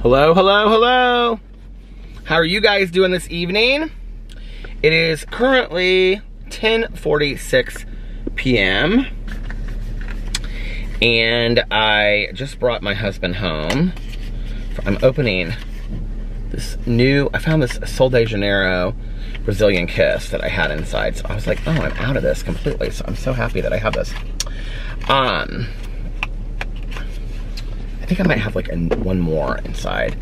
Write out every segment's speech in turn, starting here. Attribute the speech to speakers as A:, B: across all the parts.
A: Hello, hello, hello. How are you guys doing this evening? It is currently 10:46 p.m. and I just brought my husband home. I'm opening this I found this Sol de Janeiro Brazilian Kiss that I had inside. So I was like, oh, I'm out of this completely. So I'm so happy that I have this. I think I might have like one more inside.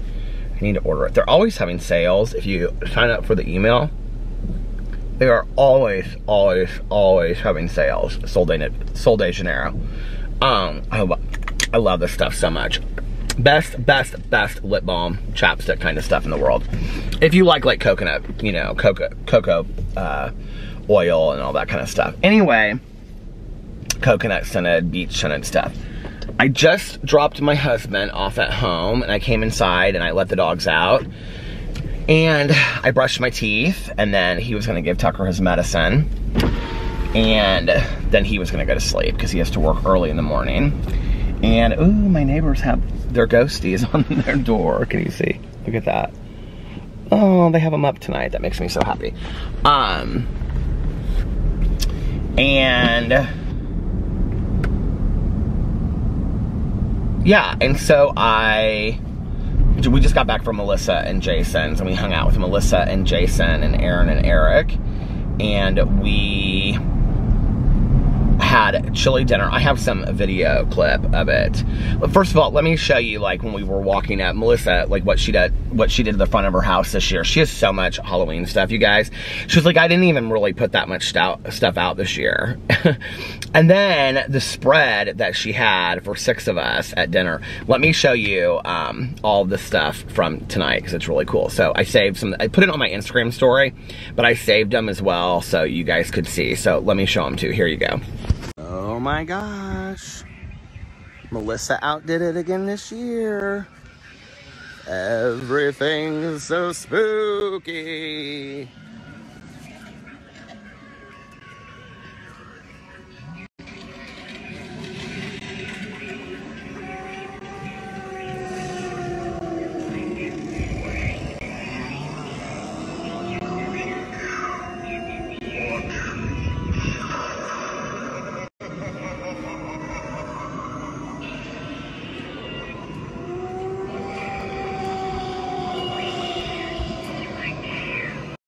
A: I need to order it. They're always having sales. If you sign up for the email, they are always having sales. Sol de Janeiro. I love this stuff so much. Best lip balm, chapstick kind of stuff in the world. If you like coconut, you know, cocoa oil and all that kind of stuff. Anyway, coconut scented, beach scented stuff. I just dropped my husband off at home and I came inside and I let the dogs out. And I brushed my teeth and then he was gonna give Tucker his medicine. And then he was gonna go to sleep because he has to work early in the morning. And, ooh, my neighbors have their ghosties on their door. Can you see? Look at that. Oh, they have them up tonight. That makes me so happy. Yeah, and so we just got back from Melissa and Jason's, and we hung out with Melissa and Jason and Aaron and Eric, and we had chili dinner. I have some video clip of it. But first of all, let me show you when we were walking up, Melissa, what she did to the front of her house this year. She has so much Halloween stuff, you guys. She was like, I didn't even really put that much stuff out this year. And then the spread that she had for 6 of us at dinner. Let me show you all the stuff from tonight because it's really cool. So I saved some, I put it on my Instagram story, but I saved them as well so you guys could see. So let me show them too. Here you go. Oh my gosh. Melissa outdid it again this year. Everything's so spooky.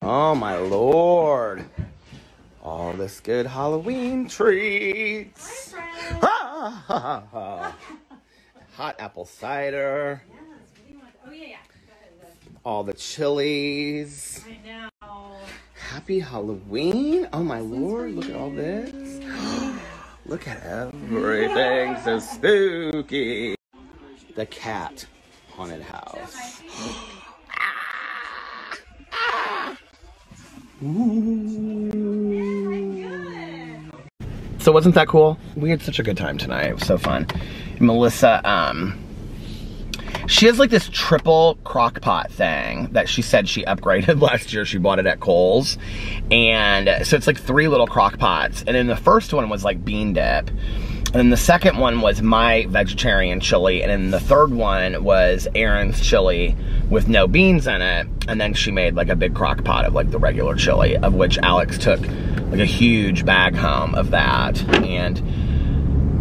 A: Oh my Lord. All this good Halloween treats. Ha, ha, ha, ha. Hot apple cider.
B: Yes. What do you want? Oh, yeah. Go ahead.
A: All the chilies.
B: I know.
A: Happy Halloween. Oh my Lord. Look at all this. Look at everything so spooky. The cat haunted house. Ooh. So wasn't that cool? We had such a good time tonight. It was so fun. Melissa, she has this triple crock pot thing that she said she upgraded last year. She bought it at Kohl's. And so it's 3 little crock pots. And then the first one was bean dip. And then the second one was my vegetarian chili. And then the third one was Aaron's chili with no beans in it. And then she made a big crock pot of the regular chili, of which Alex took a huge bag home of that. And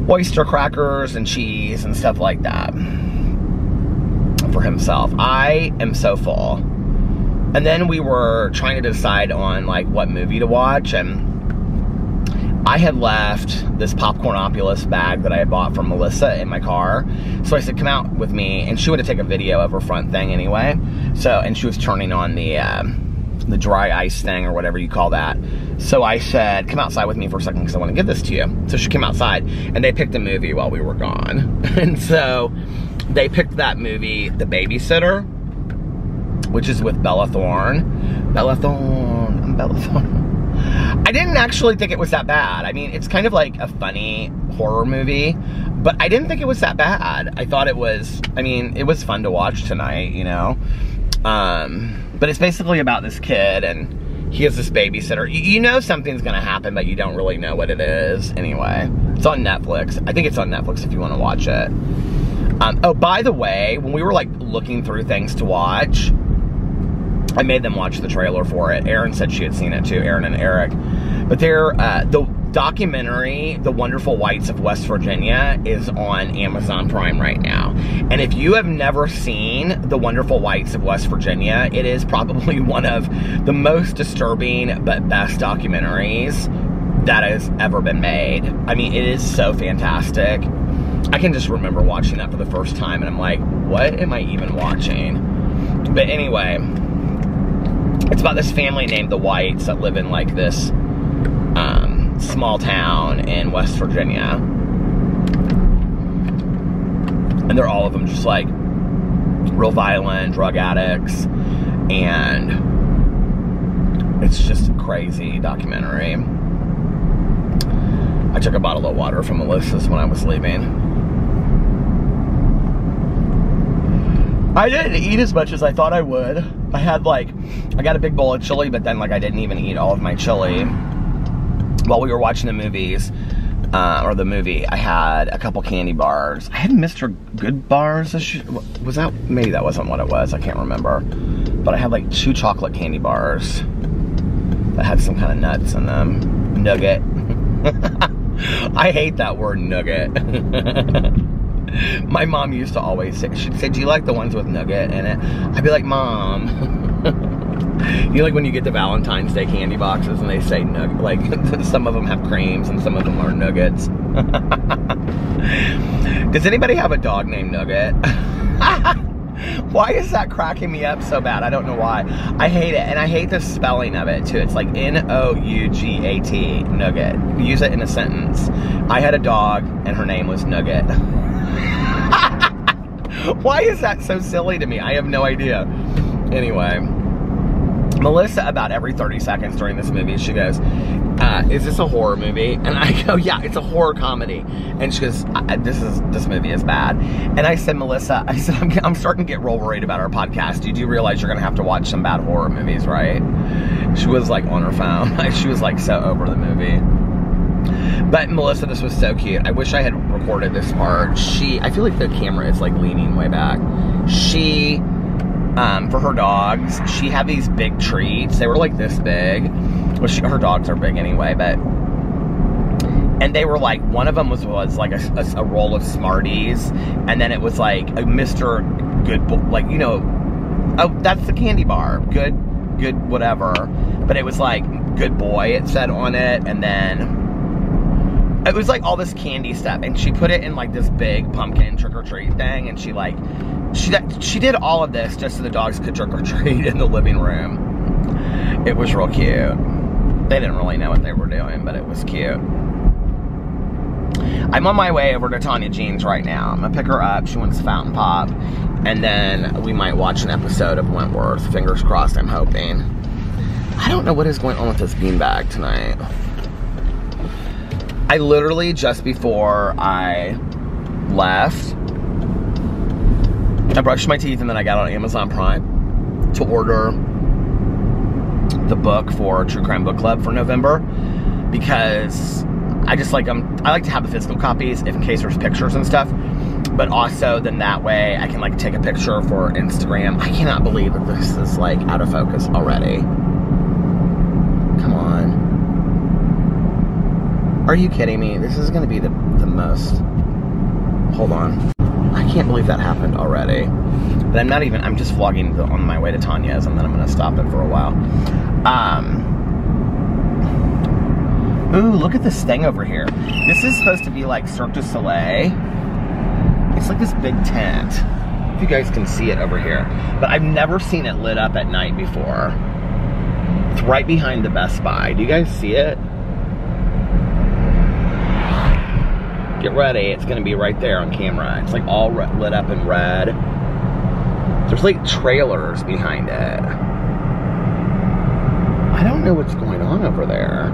A: oyster crackers and cheese and stuff like that for himself. I am so full. And then we were trying to decide on what movie to watch, and I had left this Popcornopulous bag that I had bought from Melissa in my car. So I said, come out with me. And she wanted to take a video of her front thing anyway. So, and she was turning on the dry ice thing or whatever you call that. So I said, come outside with me for a second because I want to give this to you. So she came outside and they picked a movie while we were gone. And so they picked that movie, The Babysitter, which is with Bella Thorne. Bella Thorne. I didn't actually think it was that bad. I mean, it's kind of a funny horror movie, but I didn't think it was that bad. I thought it was, it was fun to watch tonight, you know? But it's basically about this kid, and he has this babysitter. You know something's gonna happen, but you don't really know what it is. Anyway, it's on Netflix. I think it's on Netflix if you want to watch it. Oh, by the way, when we were like looking through things to watch, I made them watch the trailer for it. Erin said she had seen it too, Erin and Eric. But the documentary, The Wonderful Whites of West Virginia, is on Amazon Prime right now. And if you have never seen The Wonderful Whites of West Virginia, it is probably one of the most disturbing but best documentaries that has ever been made. I mean, it is so fantastic. I can just remember watching that for the first time and I'm like, what am I even watching? But anyway, it's about this family named the Whites that live in like this small town in West Virginia. And they're all of them just like real violent drug addicts. And it's just a crazy documentary. I took a bottle of water from Melissa's when I was leaving. I didn't eat as much as I thought I would. I got a big bowl of chili, but then like I didn't even eat all of my chili. While we were watching the movies, or the movie, I had a couple candy bars. I had Mr. Good bars. Was that, maybe that wasn't what it was. I can't remember. But I had like 2 chocolate candy bars that had some kind of nuts in them. Nugget. I hate that word, nugget. My mom used to always say, she'd say, do you like the ones with nugget in it? I'd be like, Mom. You know, like when you get the Valentine's Day candy boxes and they say nugget, like some of them have creams and some of them are nuggets. Does anybody have a dog named Nugget? Why is that cracking me up so bad? I don't know why. I hate it, and I hate the spelling of it too. It's like N-O-U-G-A-T, Nugget. Use it in a sentence. I had a dog and her name was Nugget. Why is that so silly to me? I have no idea. Anyway, Melissa, about every 30 seconds during this movie, she goes, is this a horror movie? And I go, yeah, it's a horror comedy. And she goes, this movie is bad. And I said, Melissa, I said, I'm starting to get real worried about our podcast. You do realize you're going to have to watch some bad horror movies, right? She was like on her phone. She was like so over the movie. But Melissa, this was so cute. I wish I had recorded this part. I feel like the camera is like leaning way back. For her dogs, she had these big treats. They were like this big. Well, her dogs are big anyway, but... And they were like, one of them was like a roll of Smarties. And then it was like a Mr. Good, like, you know... Oh, that's the candy bar. Good, whatever. But it was like, good boy, it said on it. And then... It was like all this candy stuff, and she put it in like this big pumpkin trick-or-treat thing, and she did all of this just so the dogs could trick-or-treat in the living room. It was real cute. They didn't really know what they were doing, but it was cute. I'm on my way over to Tanya Jean's right now. I'm gonna pick her up. She wants Fountain Pop, and then we might watch an episode of Wentworth. Fingers crossed, I'm hoping. I don't know what is going on with this beanbag tonight. I literally, just before I left, I brushed my teeth and then I got on Amazon Prime to order the book for True Crime Book Club for November, because I just like I like to have the physical copies in case there's pictures and stuff, but also then that way I can like take a picture for Instagram. I cannot believe that this is like out of focus already. Come on. Are you kidding me? This is gonna be the most. Hold on. I can't believe that happened already. But I'm just vlogging on my way to Tanya's, and then I'm gonna stop it for a while. Ooh, look at this thing over here. This is supposed to be like Cirque du Soleil. It's like this big tent. If you guys can see it over here. But I've never seen it lit up at night before. It's right behind the Best Buy. Do you guys see it? Get ready, it's gonna be right there on camera. It's like all lit up in red. There's like trailers behind it. I don't know what's going on over there.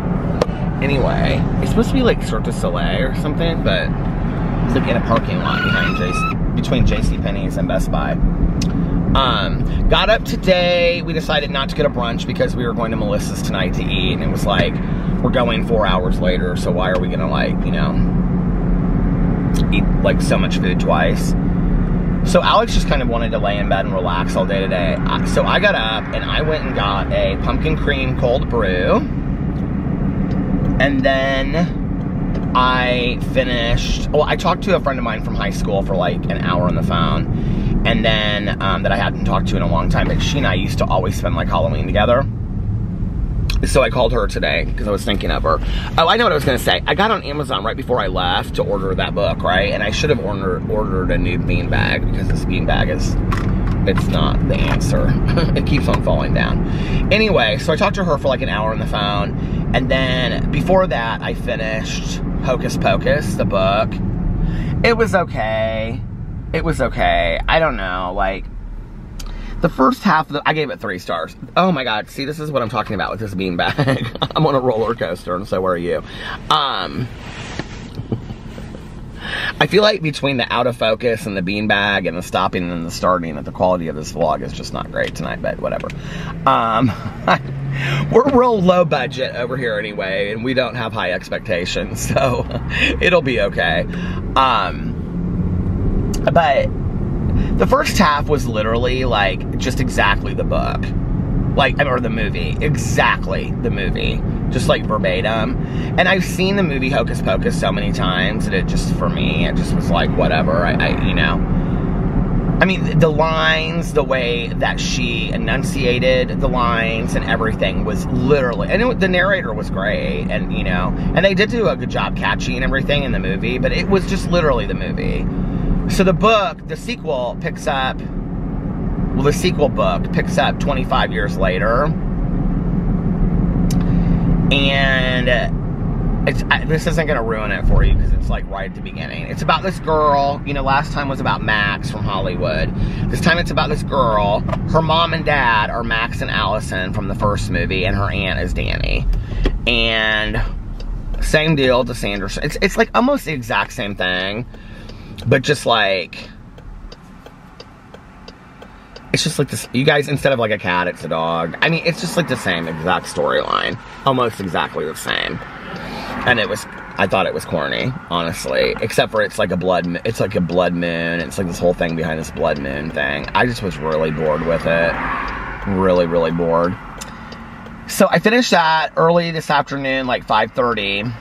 A: Anyway, it's supposed to be like Cirque du Soleil or something, but it's like in a parking lot between JCPenney's and Best Buy. Got up today. We decided not to get a brunch because we were going to Melissa's tonight to eat, and it was like, we're going 4 hours later, so why are we gonna like, you know, eat like so much food twice? So Alex just kind of wanted to lay in bed and relax all day today. So I got up and I went and got a pumpkin cream cold brew. And then I finished, well, I talked to a friend of mine from high school for like an hour on the phone. And then, that I hadn't talked to in a long time, but she and I used to always spend like Halloween together. So I called her today because I was thinking of her. Oh, I know what I was going to say. I got on Amazon right before I left to order that book, right? And I should have ordered a new beanbag because this beanbag it's not the answer. It keeps on falling down. Anyway, so I talked to her for like an hour on the phone. And then before that, I finished Hocus Pocus, the book. It was okay. It was okay. I don't know, like, the first half, I gave it 3 stars. Oh my God, see, this is what I'm talking about with this beanbag. I'm on a roller coaster, and so are you. I feel like between the out of focus and the beanbag and the stopping and the starting, that the quality of this vlog is just not great tonight, but whatever. We're real low budget over here anyway, and we don't have high expectations, so it'll be okay. But the first half was literally like just exactly the book, like, or the movie, exactly the movie, just like verbatim. And I've seen the movie Hocus Pocus so many times that it just, for me, it just was like whatever. You know, I mean, the lines, the way that she enunciated the lines and everything was literally, and the narrator was great, and you know, and they did do a good job catching everything in the movie, but it was just literally the movie. So the book, the sequel picks up, well, the sequel book picks up 25 years later. And this isn't going to ruin it for you because it's like right at the beginning. It's about this girl, you know, last time was about Max from Hollywood. This time it's about this girl. Her mom and dad are Max and Allison from the first movie, and her aunt is Danny. And same deal to Sanderson. It's like almost the exact same thing. But just like, it's just like this, you guys, instead of like a cat, it's a dog. I mean, it's just like the same exact storyline. Almost exactly the same. And I thought it was corny, honestly. Except for it's like a blood moon. It's like this whole thing behind this blood moon thing. I just was really bored with it. Really, really bored. So I finished that early this afternoon, like 5:30.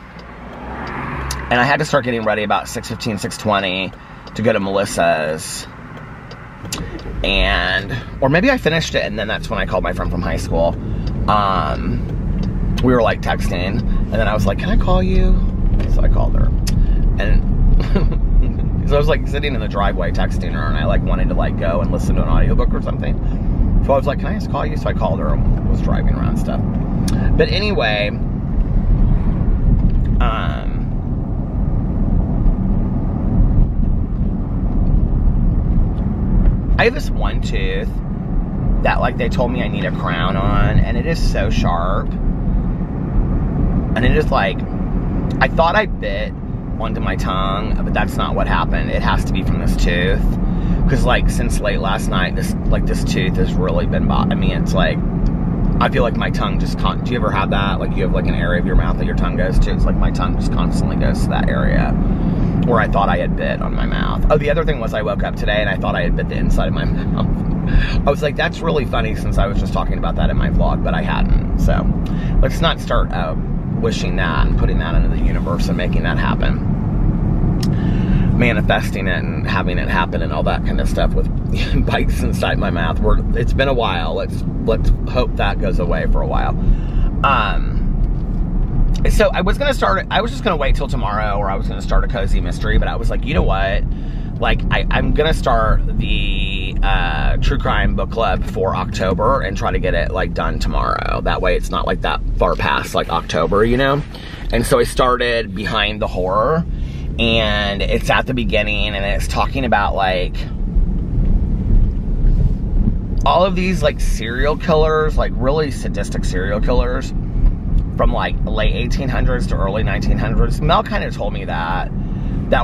A: And I had to start getting ready about 6:15, 6:20 to go to Melissa's. Or maybe I finished it and then that's when I called my friend from high school. We were like texting, and then I was like, can I call you? So I called her. And so I was like sitting in the driveway texting her, and I like wanted to like go and listen to an audiobook or something. So I was like, can I just call you? So I called her and was driving around and stuff. But anyway, I have this one tooth that like they told me I need a crown on, and it is so sharp. And it is like, I thought I bit onto my tongue, but that's not what happened. It has to be from this tooth. Because like since late last night, this tooth has really been I mean, it's like, I feel like my tongue just do you ever have that? Like you have like an area of your mouth that your tongue goes to? It's like my tongue just constantly goes to that area where I thought I had bit on my mouth. Oh, the other thing was I woke up today and I thought I had bit the inside of my mouth. I was like, that's really funny since I was just talking about that in my vlog, but I hadn't. So let's not start wishing that and putting that into the universe and making that happen. Manifesting it and having it happen and all that kind of stuff with bites inside my mouth. It's been a while. Let's hope that goes away for a while. So I was just gonna wait till tomorrow, or I was gonna start a cozy mystery, but I was like, you know what? Like, I'm gonna start the true crime book club for October and try to get it like done tomorrow. That way it's not like that far past like October, you know? And so I started Behind the Horror, and it's at the beginning, and it's talking about like all of these like serial killers, like really sadistic serial killers from like late 1800s to early 1900s. Mel kind of told me that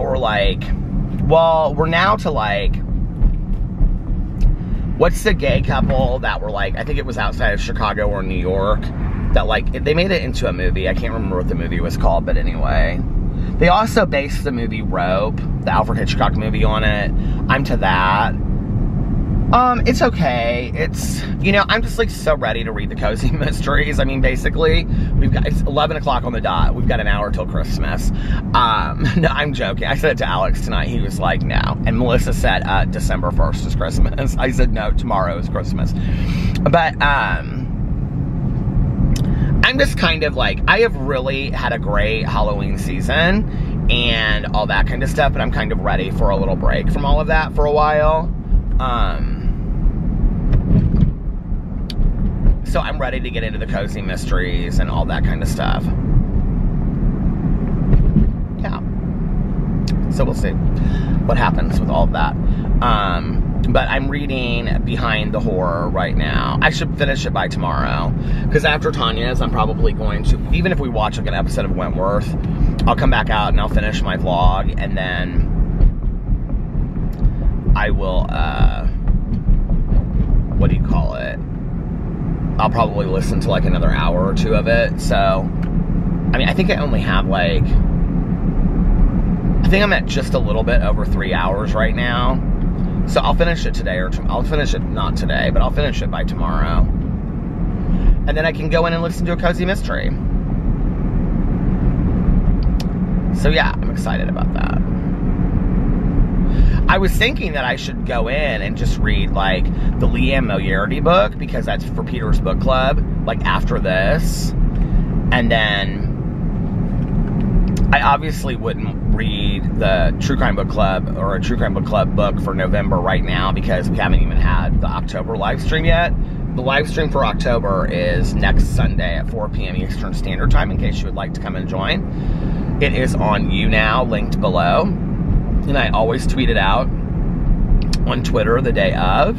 A: were like, well, we're now to like, what's the gay couple that were like, I think it was outside of Chicago or New York, that like, they made it into a movie. I can't remember what the movie was called, but anyway. They also based the movie Rope, the Alfred Hitchcock movie, on it. I'm to that. It's okay. It's, you know, I'm just like so ready to read the cozy mysteries. I mean, basically, it's 11 o'clock on the dot. We've got an hour till Christmas. No, I'm joking. I said it to Alex tonight. He was like, no. And Melissa said, December 1st is Christmas. I said, no, tomorrow is Christmas. But, I'm just kind of like, I have really had a great Halloween season and all that kind of stuff, but I'm kind of ready for a little break from all of that for a while. So I'm ready to get into the cozy mysteries and all that kind of stuff. Yeah. So we'll see what happens with all of that. But I'm reading Behind the Horror right now. I should finish it by tomorrow. Because after Tanya's, I'm probably going to, even if we watch like an episode of Wentworth, I'll come back out and I'll finish my vlog. And then I will, what do you call it? I'll probably listen to like another hour or two of it. So, I mean, I think I only have like, I think I'm at just a little bit over 3 hours right now. So I'll finish it today, or I'll finish it, not today, but I'll finish it by tomorrow. And then I can go in and listen to a cozy mystery. So yeah, I'm excited about that. I was thinking that I should go in and just read, like, the Leanne Moriarty book, because that's for Peter's book club, like, after this. And then I obviously wouldn't read the True Crime Book Club or a True Crime Book Club book for November right now, because we haven't even had the October live stream yet. The live stream for October is next Sunday at 4 p.m. Eastern Standard Time, in case you would like to come and join. It is on YouNow, linked below. And I always tweet it out on Twitter the day of.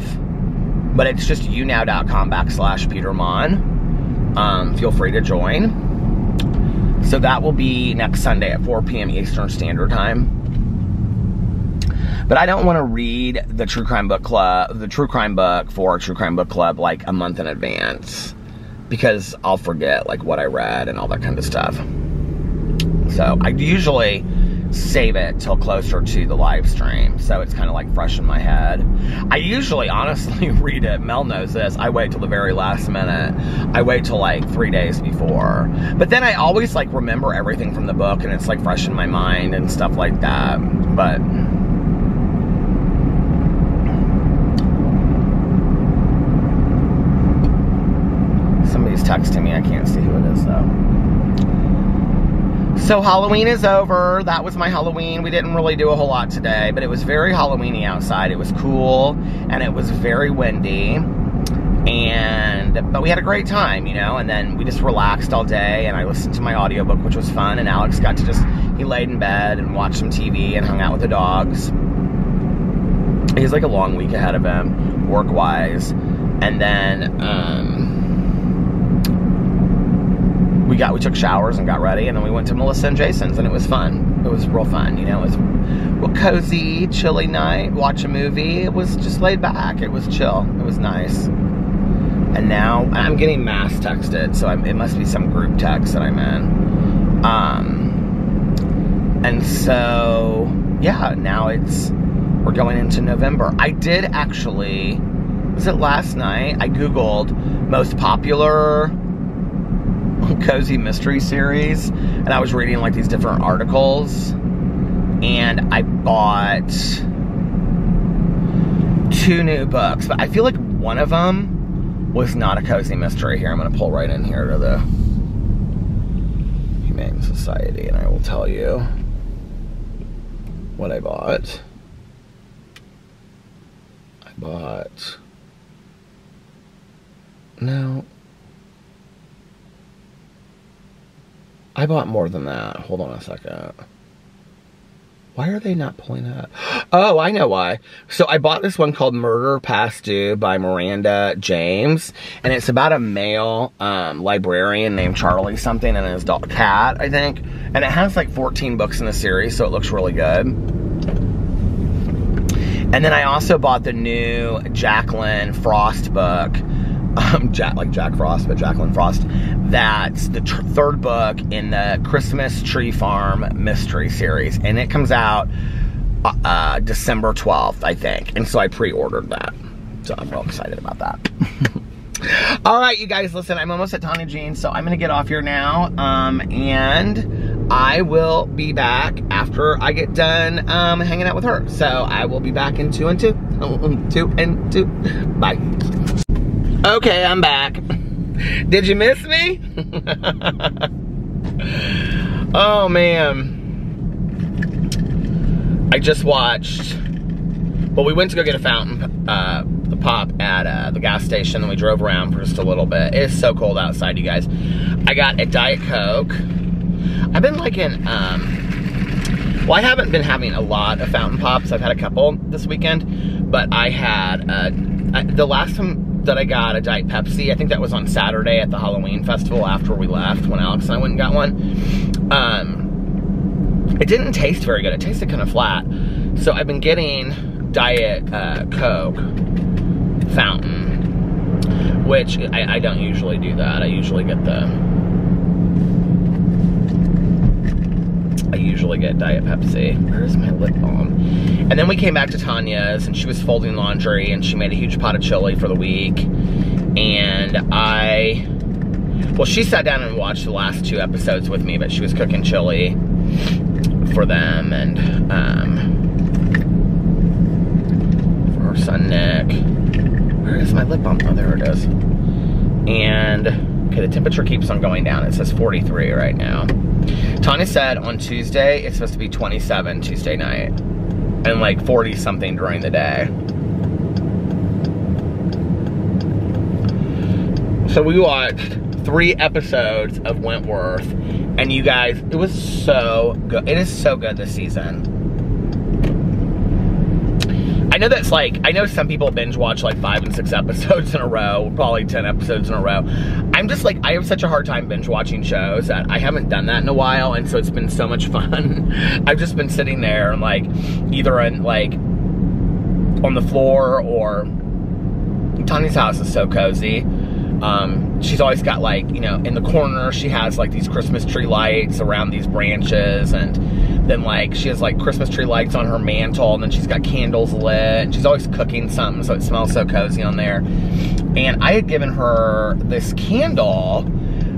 A: But it's just younow.com/Peter Monn. Feel free to join. So that will be next Sunday at 4 p.m. Eastern Standard Time. But I don't want to read the True Crime Book Club, the True Crime book for True Crime Book Club like a month in advance, because I'll forget like what I read and all that kind of stuff. So I usually save it till closer to the live stream, so it's kind of like fresh in my head. I usually honestly read it, Mel knows this, I wait till the very last minute. I wait till like 3 days before, but then I always like remember everything from the book, and it's like fresh in my mind and stuff like that. But somebody's texting me, I can't see who it is though. So Halloween is over. That was my Halloween. We didn't really do a whole lot today, but it was very Halloween-y outside. It was cool, and it was very windy, but we had a great time, you know, and then we just relaxed all day, and I listened to my audiobook, which was fun, and Alex got to he laid in bed and watched some TV and hung out with the dogs. He has like a long week ahead of him, work-wise, and then, we took showers and got ready, and then we went to Melissa and Jason's, and it was fun. It was real fun, you know. It was a real cozy, chilly night. Watch a movie. It was just laid back. It was chill. It was nice. And now I'm getting mass texted, so it must be some group text that I'm in. And so yeah, now we're going into November. I did actually, was it last night? I Googled most popular cozy mystery series, and I was reading like these different articles, and I bought 2 new books, but I feel like one of them was not a cozy mystery. Here, I'm going to pull right in here to the Humane Society, and I will tell you what I bought. I bought more than that. Hold on a second. Why are they not pulling that? Oh, I know why. So I bought this one called Murder Past Due by Miranda James. And it's about a male librarian named Charlie something and his dog Cat, I think. And it has like 14 books in the series, so it looks really good. And then I also bought the new Jacqueline Frost book, Jack Frost, but Jacqueline Frost. That's the third book in the Christmas Tree Farm mystery series, and it comes out December 12th, I think. And so I pre-ordered that, so I'm real excited about that. All right, you guys, listen, I'm almost at Tanya Jean, so I'm gonna get off here now, and I will be back after I get done hanging out with her. So I will be back in 2 and 2. 2 and 2. Bye. Okay, I'm back. Did you miss me? Oh, man. I just watched, well, we went to go get a fountain pop at the gas station, and we drove around for just a little bit. It's so cold outside, you guys. I got a Diet Coke. I've been liking, well, I haven't been having a lot of fountain pops. I've had a couple this weekend, but I had, the last time that I got a Diet Pepsi, I think that was on Saturday at the Halloween festival after we left, when Alex and I went and got one. It didn't taste very good. It tasted kind of flat. So I've been getting Diet Coke fountain, which I don't usually do that. I usually get Diet Pepsi. Where's my lip balm? And then we came back to Tanya's, and she was folding laundry, and she made a huge pot of chili for the week. And well, she sat down and watched the last 2 episodes with me, but she was cooking chili for them, and for her son Nick. Where is my lip balm? Oh, there it is. And okay, the temperature keeps on going down. It says 43 right now. Tanya said on Tuesday it's supposed to be 27 Tuesday night, and like 40 something during the day. So we watched 3 episodes of Wentworth, and you guys, it was so good. It is so good this season. I know that's like, I know some people binge watch like 5 and 6 episodes in a row, probably 10 episodes in a row. I'm just like, I have such a hard time binge watching shows that I haven't done that in a while, and so it's been so much fun. I've just been sitting there and like, either in like, on the floor, or Tanya's house is so cozy. She's always got like, you know, in the corner, she has like these Christmas tree lights around these branches, and then like she has like Christmas tree lights on her mantle, and then she's got candles lit, and she's always cooking something, so it smells so cozy on there. And I had given her this candle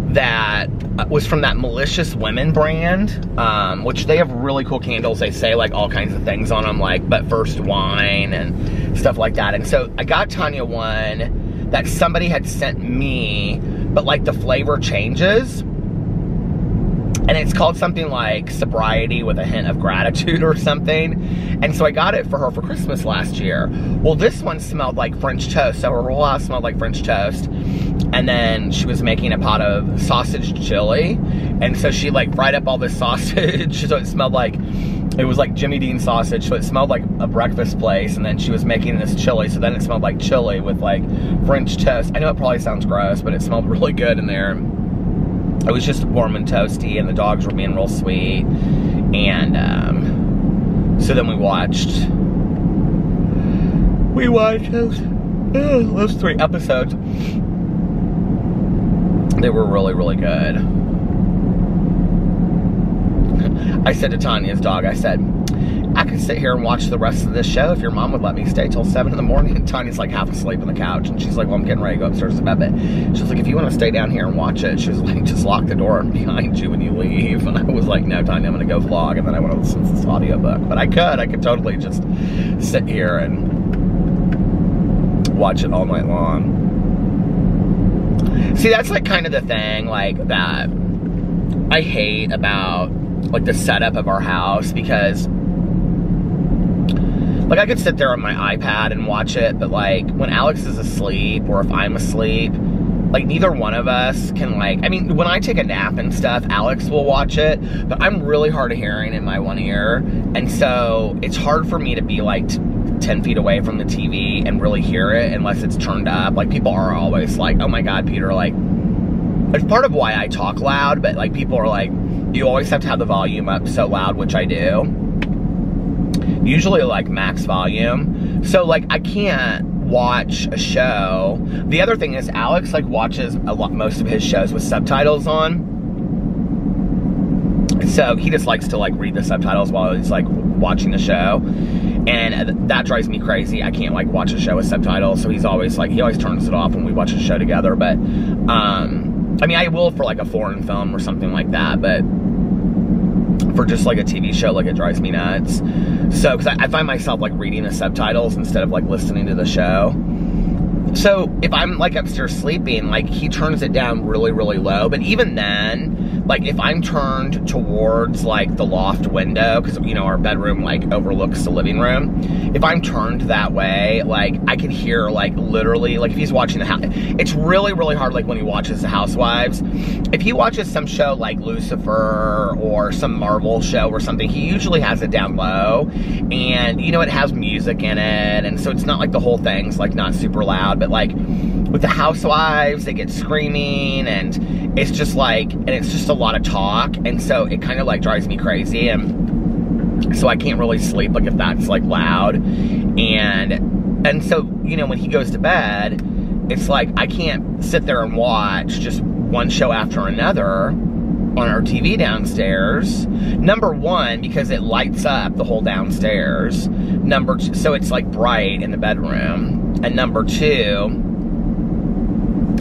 A: that was from that Malicious Women brand, which they have really cool candles. They say like all kinds of things on them, like but first wine and stuff like that. And so I got Tanya one that somebody had sent me, but like the flavor changes, and it's called something like sobriety with a hint of gratitude or something. And so I got it for her for Christmas last year. Well, this one smelled like French toast, so her whole house smelled like French toast. And then she was making a pot of sausage chili, and so she like fried up all this sausage, so it smelled like, it was like Jimmy Dean sausage, so it smelled like a breakfast place. And then she was making this chili, so then it smelled like chili with like French toast. I know it probably sounds gross, but it smelled really good in there. It was just warm and toasty, and the dogs were being real sweet. And so then we watched those 3 episodes. They were really, really good. I said to Tanya's dog, I said, I could sit here and watch the rest of this show if your mom would let me stay till 7 in the morning. And Tanya's like half asleep on the couch, and she's like, well, I'm getting ready to go upstairs to bed. But she was like, if you want to stay down here and watch it, she was like, just lock the door behind you when you leave. And I was like, no, Tanya, I'm going to go vlog, and then I want to listen to this audiobook. But I could totally just sit here and watch it all night long. See, that's like kind of the thing, like, that I hate about like the setup of our house, because like I could sit there on my iPad and watch it, but like when Alex is asleep, or if I'm asleep, like neither one of us can, like, I mean, when I take a nap and stuff, Alex will watch it, but I'm really hard of hearing in my one ear, and so it's hard for me to be like 10 feet away from the TV and really hear it unless it's turned up. Like people are always like, oh my God, Peter, like, it's part of why I talk loud, but like people are like, you always have to have the volume up so loud, which I do. Usually like max volume. So like I can't watch a show. The other thing is Alex like watches most of his shows with subtitles on. So he just likes to like read the subtitles while he's like watching the show. And that drives me crazy. I can't like watch a show with subtitles. So he's always like, he always turns it off when we watch a show together. But, I mean, I will for like a foreign film or something like that. But for just like a TV show, like it drives me nuts. So, because I find myself like reading the subtitles instead of like listening to the show. So if I'm like upstairs sleeping, like he turns it down really, really low. But even then, like if I'm turned towards like the loft window, because you know our bedroom like overlooks the living room, if I'm turned that way, like I can hear like literally, like if he's watching the house, it's really, really hard. Like when he watches the Housewives, if he watches some show like Lucifer or some Marvel show or something, he usually has it down low, and you know it has music in it, and so it's not like the whole thing's like not super loud. But like with the Housewives, they get screaming, and it's just like, and it's just a lot of talk, and so it kind of like drives me crazy, and so I can't really sleep like if that's like loud, and so you know when he goes to bed, it's like I can't sit there and watch just one show after another on our TV downstairs. Number one, because it lights up the whole downstairs. Number two, so it's like bright in the bedroom. And number two,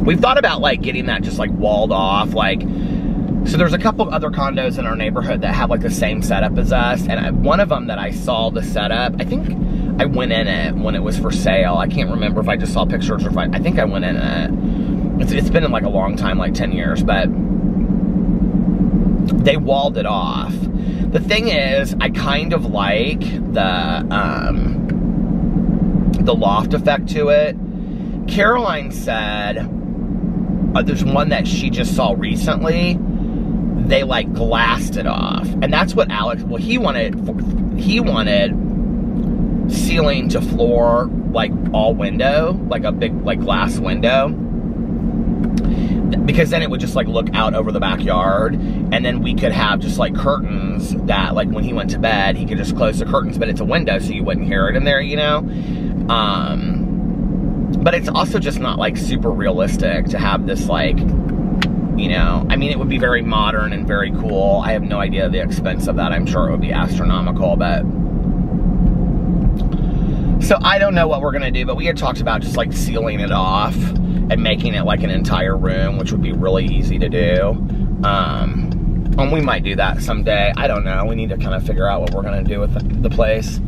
A: we've thought about like getting that just like walled off. Like, so there's a couple other condos in our neighborhood that have like the same setup as us. And one of them that I saw the setup, I think I went in it when it was for sale. I can't remember if I just saw pictures or if I think I went in it. It's been in like a long time, like 10 years, but they walled it off. The thing is, I kind of like the loft effect to it. Caroline said there's one that she just saw recently. They like glassed it off, and that's what Alex. Well, he wanted ceiling to floor, like all window, like a big like glass window, because then it would just like look out over the backyard, and then we could have just like curtains that like when he went to bed he could just close the curtains, but it's a window so you wouldn't hear it in there, you know. But it's also just not like super realistic to have this like, you know, I mean it would be very modern and very cool. I have no idea the expense of that. I'm sure it would be astronomical, but so I don't know what we're gonna do, but we had talked about just like sealing it off and making it like an entire room, which would be really easy to do. And we might do that someday. I don't know. We need to kind of figure out what we're gonna do with the place.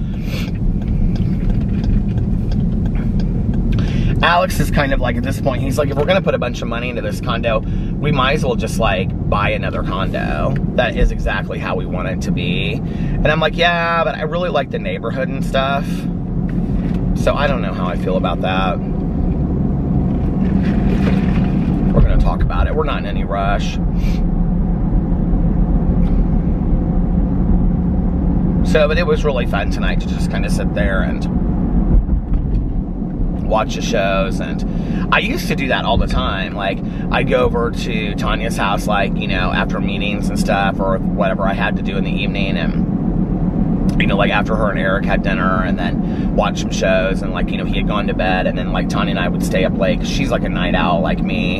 A: Alex is kind of like, at this point, he's like, if we're gonna put a bunch of money into this condo, we might as well just like buy another condo that is exactly how we want it to be. And I'm like, yeah, but I really like the neighborhood and stuff. So I don't know how I feel about that. We're gonna talk about it. We're not in any rush. So, but it was really fun tonight to just kind of sit there and watch the shows. And I used to do that all the time. Like, I'd go over to Tanya's house, like, you know, after meetings and stuff, or whatever I had to do in the evening, and, you know, like after her and Eric had dinner, and then watch some shows, and like, you know, he had gone to bed, and then like Tanya and I would stay up late, 'cause she's like a night owl like me,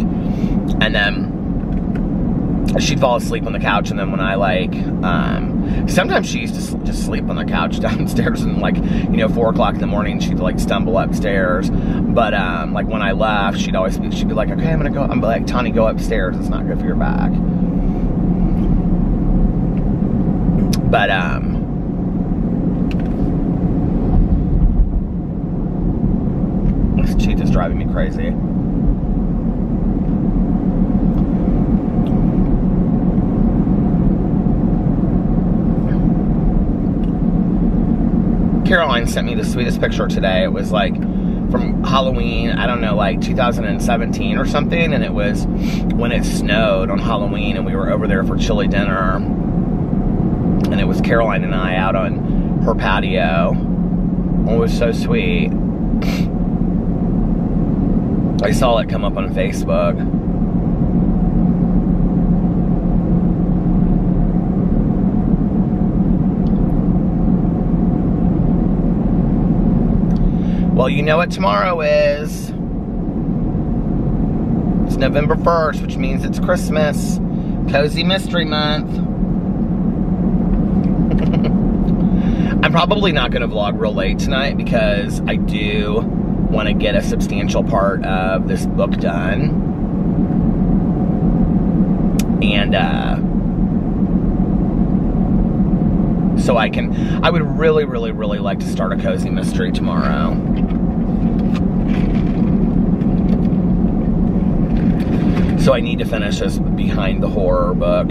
A: and then she'd fall asleep on the couch, and then when I like, sometimes she used to just sleep on the couch downstairs, and like, you know, 4 o'clock in the morning, she'd like stumble upstairs, but like when I left, she'd be like, okay, I'm gonna go, I'm like, Tanya, go upstairs, it's not good for your back. But this cheetah's driving me crazy. Caroline sent me the sweetest picture today. It was like from Halloween, I don't know, like 2017 or something, and it was when it snowed on Halloween, and we were over there for chili dinner, and it was Caroline and I out on her patio. It was so sweet. I saw it come up on Facebook. Well, you know what tomorrow is. It's November 1st, which means it's Christmas. Cozy Mystery Month. I'm probably not going to vlog real late tonight because I do want to get a substantial part of this book done. And, so I would really, really, really like to start a cozy mystery tomorrow. So I need to finish this Behind the Horror book.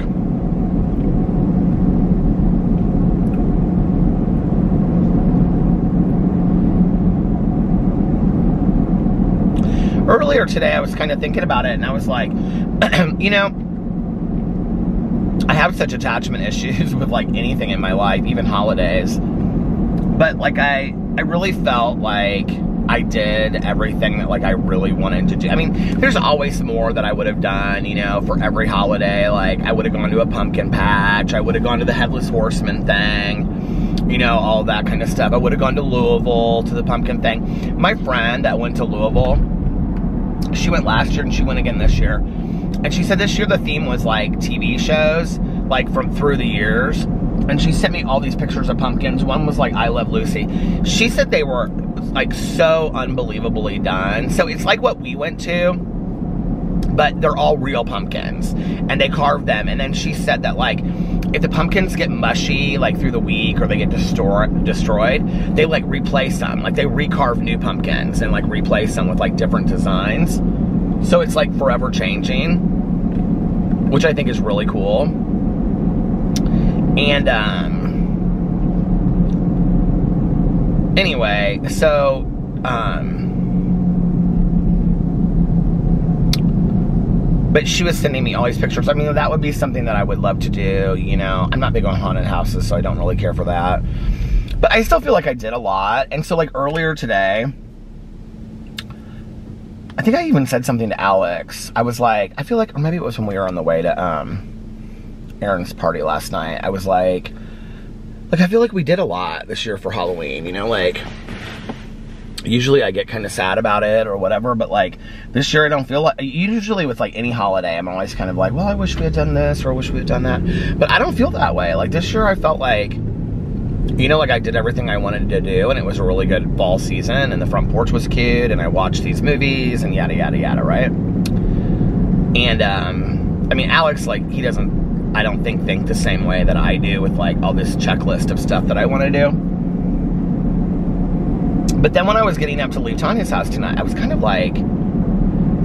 A: Earlier today, I was kind of thinking about it, and I was like, you know, I have such attachment issues with like anything in my life, even holidays. But like I really felt like I did everything that like I really wanted to do. I mean, there's always more that I would have done, you know, for every holiday. Like I would have gone to a pumpkin patch, I would have gone to the Headless Horseman thing, you know, all that kind of stuff. I would have gone to Louisville to the pumpkin thing. My friend that went to Louisville, she went last year and she went again this year. And she said this year the theme was like TV shows, like from through the years. And she sent me all these pictures of pumpkins. One was like I Love Lucy. She said they were like so unbelievably done. So it's like what we went to, but they're all real pumpkins. And they carved them. And then she said that like if the pumpkins get mushy like through the week or they get destroyed, they like replace them. Like they recarve new pumpkins and like replace them with like different designs. So it's like forever changing, which I think is really cool. And anyway, so but she was sending me all these pictures. I mean, that would be something that I would love to do, you know. I'm not big on haunted houses, so I don't really care for that. But I still feel like I did a lot. And so like earlier today, I think I even said something to Alex. I was like, I feel like, or maybe it was when we were on the way to Aaron's party last night. I was like I feel like we did a lot this year for Halloween, you know, like usually I get kind of sad about it or whatever, but like this year I don't feel like, usually with like any holiday I'm always kind of like, well, I wish we had done this or I wish we had done that, but I don't feel that way. Like this year I felt like, you know, like I did everything I wanted to do and it was a really good fall season and the front porch was cute and I watched these movies and yada yada yada, right? And I mean, Alex, like, he doesn't, I don't think the same way that I do with like all this checklist of stuff that I want to do. But then when I was getting up to leave Tanya's house tonight, I was kind of like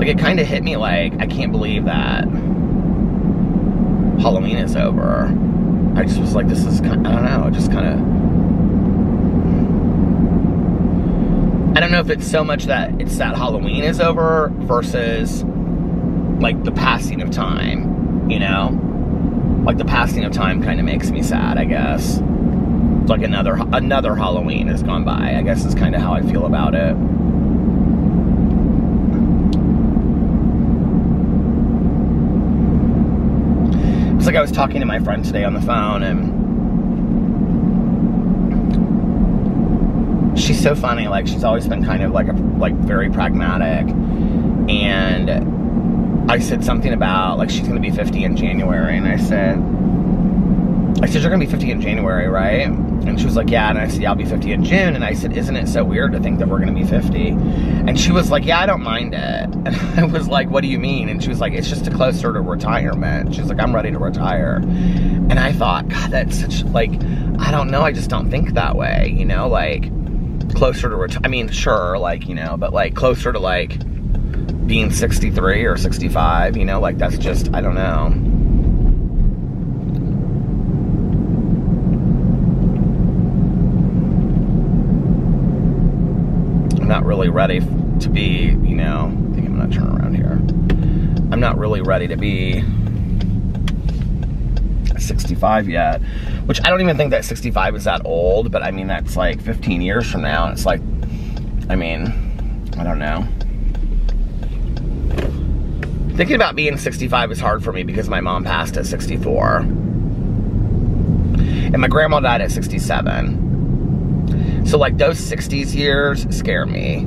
A: it kind of hit me like, I can't believe that Halloween is over. I just was like, this is kind of, I don't know, just kind of, I don't know if it's so much that it's that Halloween is over versus like the passing of time, you know? Like the passing of time kind of makes me sad, I guess. Like another Halloween has gone by, I guess is kind of how I feel about it. It's like I was talking to my friend today on the phone and she's so funny. Like she's always been kind of like very pragmatic. And I said something about like she's gonna be 50 in January, and I said you're gonna be 50 in January, right? And she was like, yeah. And I said, yeah, I'll be 50 in June. And I said, isn't it so weird to think that we're gonna be 50? And she was like, yeah, I don't mind it. And I was like, what do you mean? And she was like, it's just closer to retirement. She's like, I'm ready to retire. And I thought, God, that's such, like, I don't know, I just don't think that way, you know, like closer to I mean, sure, like, you know, but like closer to like being 63 or 65, you know, like that's just, I don't know. I'm not really ready to be, you know, I think I'm gonna turn around here. I'm not really ready to be 65 yet, which I don't even think that 65 is that old, but I mean, that's like 15 years from now. And it's like, I mean, I don't know. Thinking about being 65 is hard for me because my mom passed at 64. And my grandma died at 67. So like those 60s years scare me.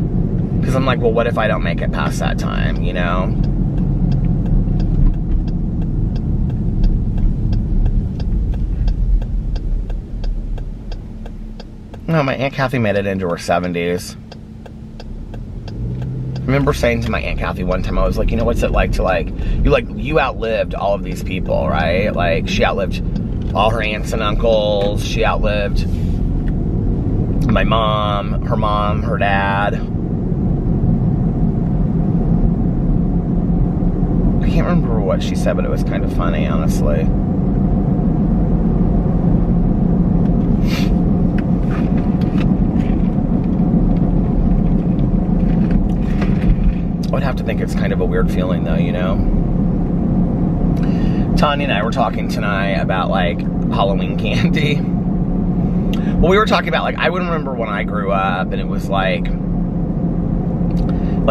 A: Because I'm like, well, what if I don't make it past that time, you know? No, my Aunt Kathy made it into her 70s. I remember saying to my Aunt Kathy one time, I was like, you know, what's it like to you outlived all of these people, right? Like, she outlived all her aunts and uncles. She outlived my mom, her dad. I can't remember what she said, but it was kind of funny, honestly. I would have to think it's kind of a weird feeling though, you know? Tanya and I were talking tonight about like Halloween candy. Well, we were talking about like, I would remember when I grew up and it was like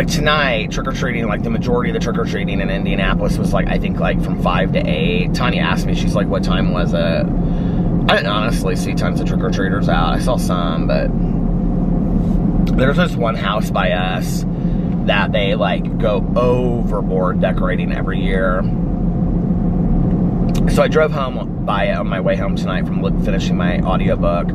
A: tonight, trick-or-treating, like the majority of the trick-or-treating in Indianapolis was like, I think like from 5 to 8. Tanya asked me, she's like, what time was it? I didn't honestly see tons of trick-or-treaters out. I saw some, but there's this one house by us that they like go overboard decorating every year. So I drove home by it on my way home tonight from finishing my audiobook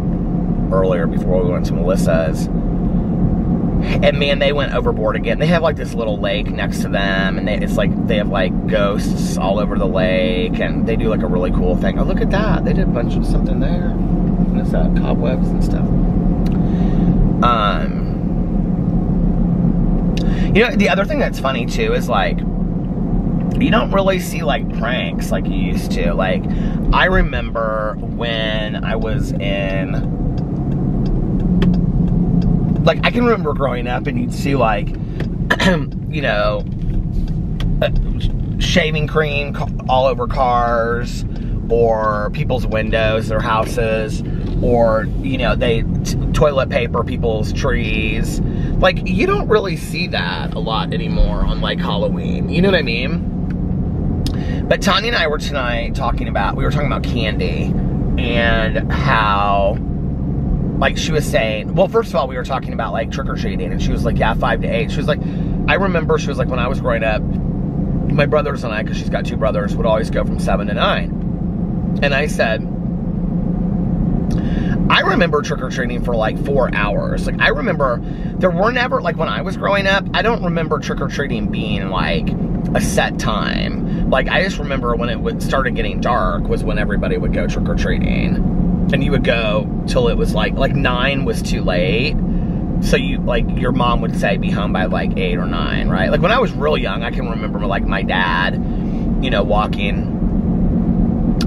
A: earlier before we went to Melissa's. And man, they went overboard again. They have like this little lake next to them, and it's like they have like ghosts all over the lake, and they do like a really cool thing. Oh, look at that. They did a bunch of something there. What is that? Cobwebs and stuff. You know, the other thing that's funny too is like, you don't really see like pranks like you used to. Like, I remember when I was in, like, I can remember growing up and you'd see like, you know, shaving cream all over cars or people's windows, their houses, or, you know, they toilet paper people's trees. Like, you don't really see that a lot anymore on, like, Halloween. You know what I mean? But Tanya and I were tonight talking about candy and how, like, she was saying, well, first of all, we were talking about, like, trick-or-treating, and she was like, yeah, 5 to 8. She was like, I remember, she was like, when I was growing up, my brothers and I, because she's got 2 brothers, would always go from 7 to 9. And I said, I remember trick-or-treating for like 4 hours. Like, I remember there were never, like, when I was growing up, I don't remember trick-or-treating being like a set time. Like, I just remember when it started getting dark was when everybody would go trick-or-treating. And you would go till it was like 9 was too late. So you, like, your mom would say be home by like 8 or 9, right? Like, when I was real young, I can remember like my dad, you know, walking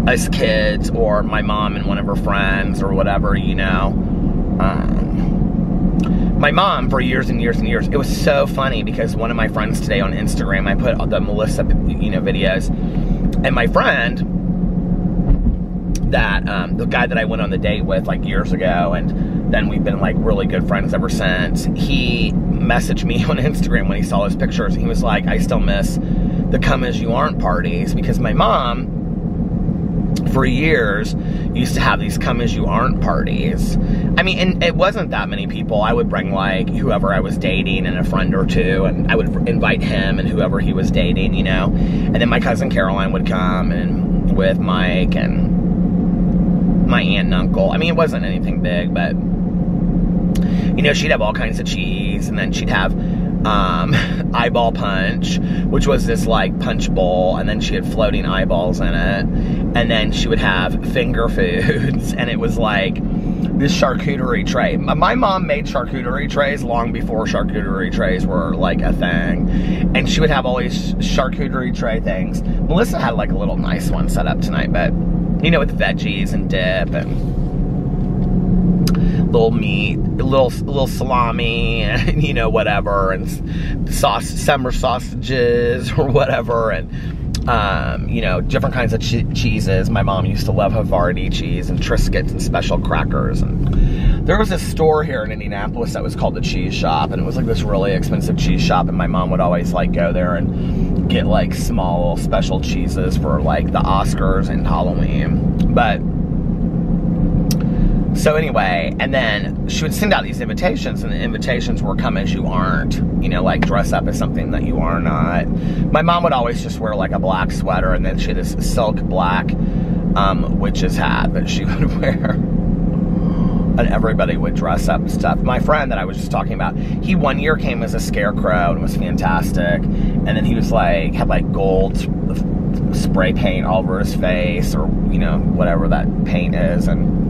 A: us kids, or my mom and one of her friends or whatever, you know. My mom, for years and years and years, it was so funny because one of my friends today on Instagram, I put the Melissa, you know, videos, and my friend, that, the guy that I went on the date with like years ago, and then we've been like really good friends ever since, he messaged me on Instagram when he saw his pictures. He was like, I still miss the come as you aren't parties, because my mom, for years, used to have these come as you aren't parties. I mean, and it wasn't that many people. I would bring like whoever I was dating and a friend or two, and I would invite him and whoever he was dating, you know. And then my cousin Caroline would come, and with Mike and my aunt and uncle. I mean, it wasn't anything big, but, you know, she'd have all kinds of cheese, and then she'd have eyeball punch, which was this like punch bowl, and then she had floating eyeballs in it, and then she would have finger foods, and it was like this charcuterie tray. My mom made charcuterie trays long before charcuterie trays were like a thing, and she would have all these charcuterie tray things. Melissa had like a little nice one set up tonight, but, you know, with veggies and dip and little meat, little salami, and, you know, whatever, and summer sausages or whatever, and you know, different kinds of cheeses. My mom used to love Havarti cheese and Triscuits and special crackers. And there was this store here in Indianapolis that was called the Cheese Shop, and it was like this really expensive cheese shop, and my mom would always like go there and get like small special cheeses for like the Oscars and Halloween. But So anyway, and then she would send out these invitations, and the invitations were come as you aren't. You know, like dress up as something that you are not. My mom would always just wear like a black sweater, and then she had this silk black witch's hat that she would wear. And everybody would dress up and stuff. My friend that I was just talking about, he one year came as a scarecrow and was fantastic. And then he was like, had like gold spray paint all over his face, or, you know, whatever that paint is. And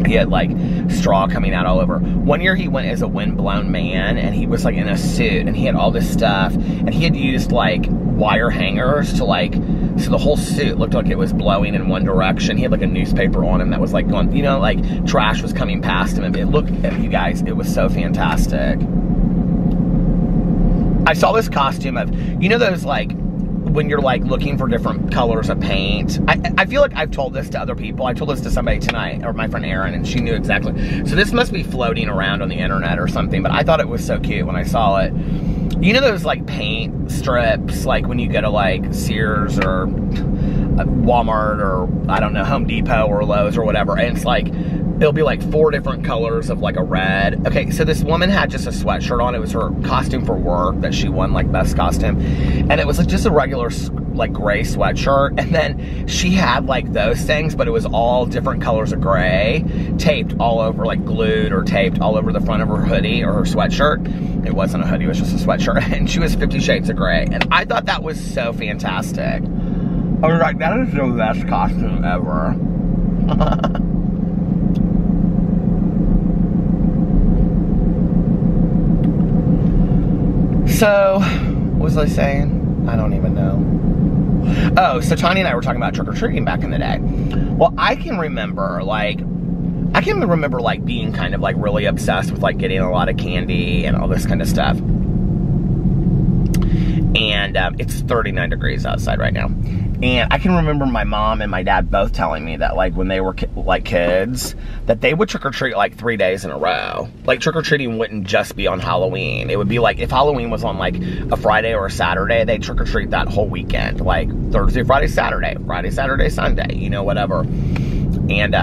A: he had like straw coming out all over. One year he went as a windblown man, and he was like in a suit, and he had all this stuff. And he had used like wire hangers to like, so the whole suit looked like it was blowing in one direction. He had like a newspaper on him that was like going, you know, like trash was coming past him. And it looked, you guys, it was so fantastic. I saw this costume of, you know, those like, when you're like looking for different colors of paint. I feel like I've told this to other people. I told this to somebody tonight, or my friend Erin, and she knew exactly. So this must be floating around on the internet or something, but I thought it was so cute when I saw it. You know those like paint strips, like when you go to like Sears or Walmart or, I don't know, Home Depot or Lowe's or whatever, and it's like, it'll be like 4 different colors of like a red. Okay, so this woman had just a sweatshirt on. It was her costume for work that she won like best costume. And it was like just a regular like gray sweatshirt. And then she had like those things, but it was all different colors of gray, taped all over, like glued or taped all over the front of her hoodie or her sweatshirt. It wasn't a hoodie, it was just a sweatshirt. And she was 50 Shades of Grey. And I thought that was so fantastic. I was like, that is the best costume ever. So, what was I saying? I don't even know. Oh, so Tanya and I were talking about trick-or-treating back in the day. Well, I can remember being kind of like really obsessed with like getting a lot of candy and all this kind of stuff. And it's 39 degrees outside right now. And I can remember my mom and my dad both telling me that like when they were like kids, that they would trick-or-treat like 3 days in a row. Like trick-or-treating wouldn't just be on Halloween. It would be like if Halloween was on like a Friday or a Saturday, they'd trick-or-treat that whole weekend. Like Thursday, Friday, Saturday, Friday, Saturday, Sunday, you know, whatever. And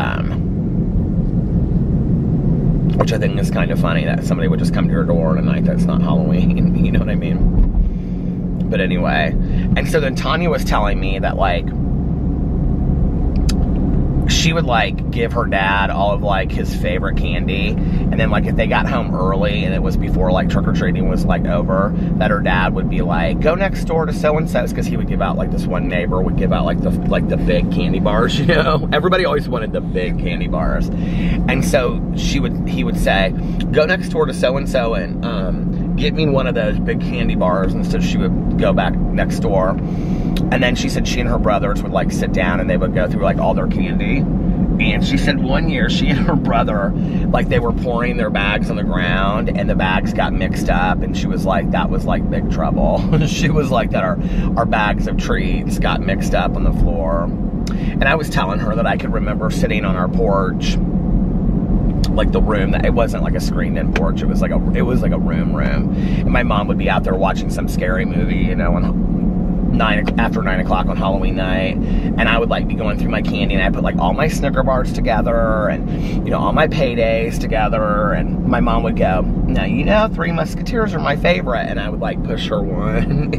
A: which I think is kind of funny that somebody would just come to your door on a night that's not Halloween, you know what I mean? But anyway, and so then Tanya was telling me that like she would like give her dad all of like his favorite candy, and then like if they got home early and it was before like trick-or-treating was like over, that her dad would be like, go next door to so-and-so's, because he would give out like, this one neighbor would give out like the big candy bars, you know? Everybody always wanted the big candy bars. And so he would say, go next door to so-and-so and get me one of those big candy bars. And so she would go back next door. And then she said she and her brothers would like sit down and they would go through like all their candy. And she said one year she and her brother, like they were pouring their bags on the ground and the bags got mixed up, and she was like, that was like big trouble. She was like that our bags of treats got mixed up on the floor. And I was telling her that I could remember sitting on our porch, like the room, that it wasn't like a screened in porch, it was like a room. And my mom would be out there watching some scary movie, you know, after 9 o'clock on Halloween night, and I would like be going through my candy, and I put like all my Snicker bars together, and you know, all my paydays together, and my mom would go, now you know, Three Musketeers are my favorite, and I would like push her one.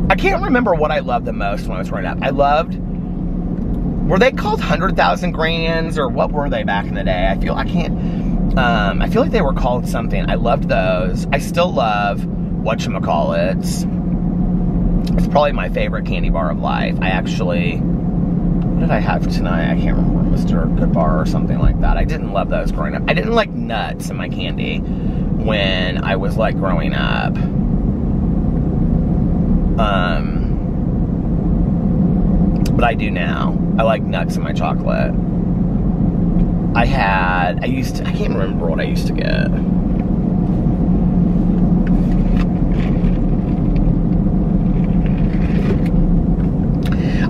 A: I can't remember what I loved the most when I was growing up. Were they called 100,000 Grands, or what were they back in the day? I feel like they were called something. I loved those. I still love whatchamacallits. It's probably my favorite candy bar of life. What did I have tonight? I can't remember. Mr. Good Bar or something like that. I didn't love those growing up. I didn't like nuts in my candy when I was like growing up. But I do now. I like nuts in my chocolate. I can't remember what I used to get.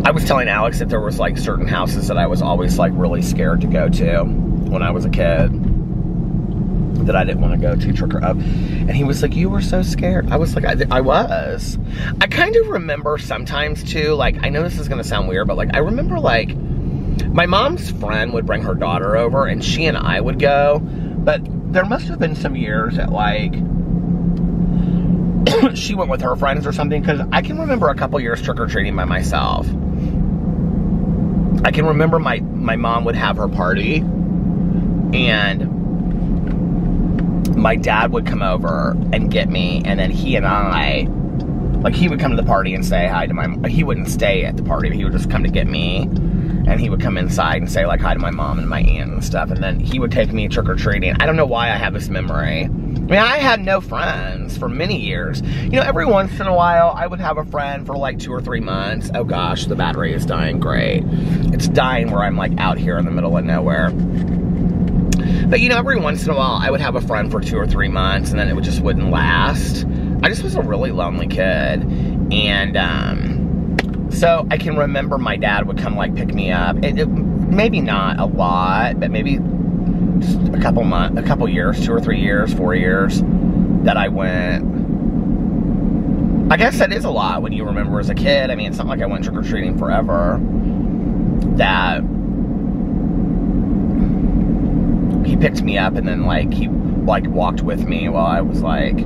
A: I was telling Alex that there was like certain houses that I was always like really scared to go to when I was a kid, that I didn't want to go to trick or and he was like, you were so scared. I was like, I was. I kind of remember sometimes too, like, I know this is gonna sound weird, but like I remember like My mom's friend would bring her daughter over, and she and I would go, but there must have been some years that, like, she went with her friends or something, because I can remember a couple years trick-or-treating by myself. I can remember my mom would have her party, and my dad would come over and get me, and then he and I, like, he would come to the party and say hi to he wouldn't stay at the party, but he would just come to get me, and he would come inside and say, like, hi to my mom and my aunt and stuff, and then he would take me trick-or-treating. I don't know why I have this memory. I mean, I had no friends for many years. You know, every once in a while, I would have a friend for like 2 or 3 months. Oh gosh, the battery is dying. Great. It's dying where I'm like out here in the middle of nowhere. But you know, every once in a while, I would have a friend for 2 or 3 months, and then it just wouldn't last. I just was a really lonely kid. And so I can remember my dad would come like pick me up. Maybe not a lot, but maybe a couple years, 2 or 3 years, 4 years that I went. I guess that is a lot when you remember as a kid. I mean, it's not like I went trick-or-treating forever. That he picked me up and then like he like walked with me while I was like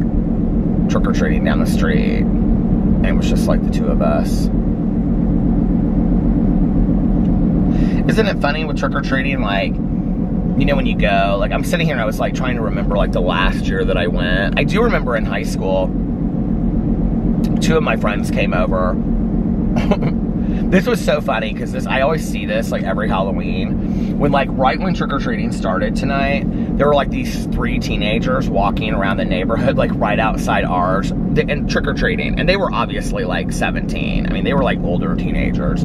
A: trick-or-treating down the street, and it was just like the two of us. Isn't it funny with trick-or-treating, like, you know, when you go, like, I'm sitting here and I was, like, trying to remember, like, the last year that I went. I do remember in high school, 2 of my friends came over. This was so funny, because I always see this, like, every Halloween. When, like, right when trick-or-treating started tonight, there were, like, these 3 teenagers walking around the neighborhood, like, right outside ours, and trick-or-treating. And they were obviously, like, 17. I mean, they were, like, older teenagers.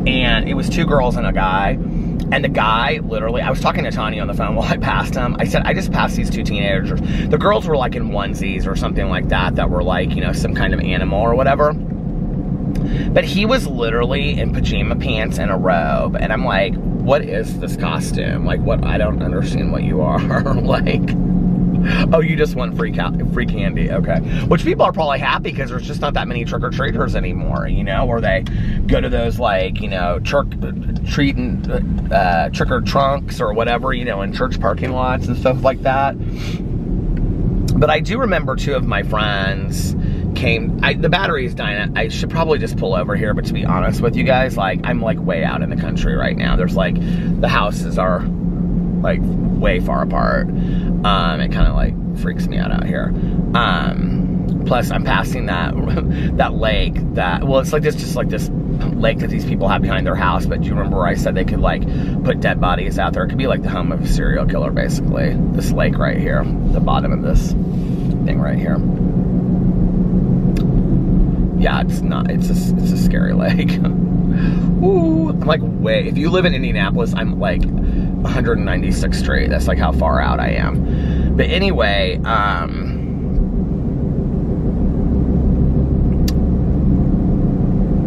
A: And it was 2 girls and a guy. And the guy, literally, I was talking to Tanya on the phone while I passed him. I said, I just passed these 2 teenagers. The girls were, like, in onesies or something like that, that were, like, you know, some kind of animal or whatever. But he was literally in pajama pants and a robe. And I'm like, what is this costume? Like, what? I don't understand what you are. Like, oh, you just want free candy. Okay. Which people are probably happy because there's just not that many trick-or-treaters anymore, you know, where they go to those, like, you know, trick-or-trunks or whatever, you know, in church parking lots and stuff like that. But I do remember 2 of my friends came. The battery is dying. I should probably just pull over here, but to be honest with you guys, like, I'm like way out in the country right now. There's like, the houses are like way far apart. It kind of like freaks me out here. Plus I'm passing that lake that, well, it's like this, just like this lake that these people have behind their house. But do you remember where I said they could like put dead bodies out there? It could be like the home of a serial killer, basically. This lake right here, the bottom of this thing right here. Yeah, it's not, it's a scary lake. Ooh, I'm like way, if you live in Indianapolis, I'm like 196th Street. That's like how far out I am. But anyway,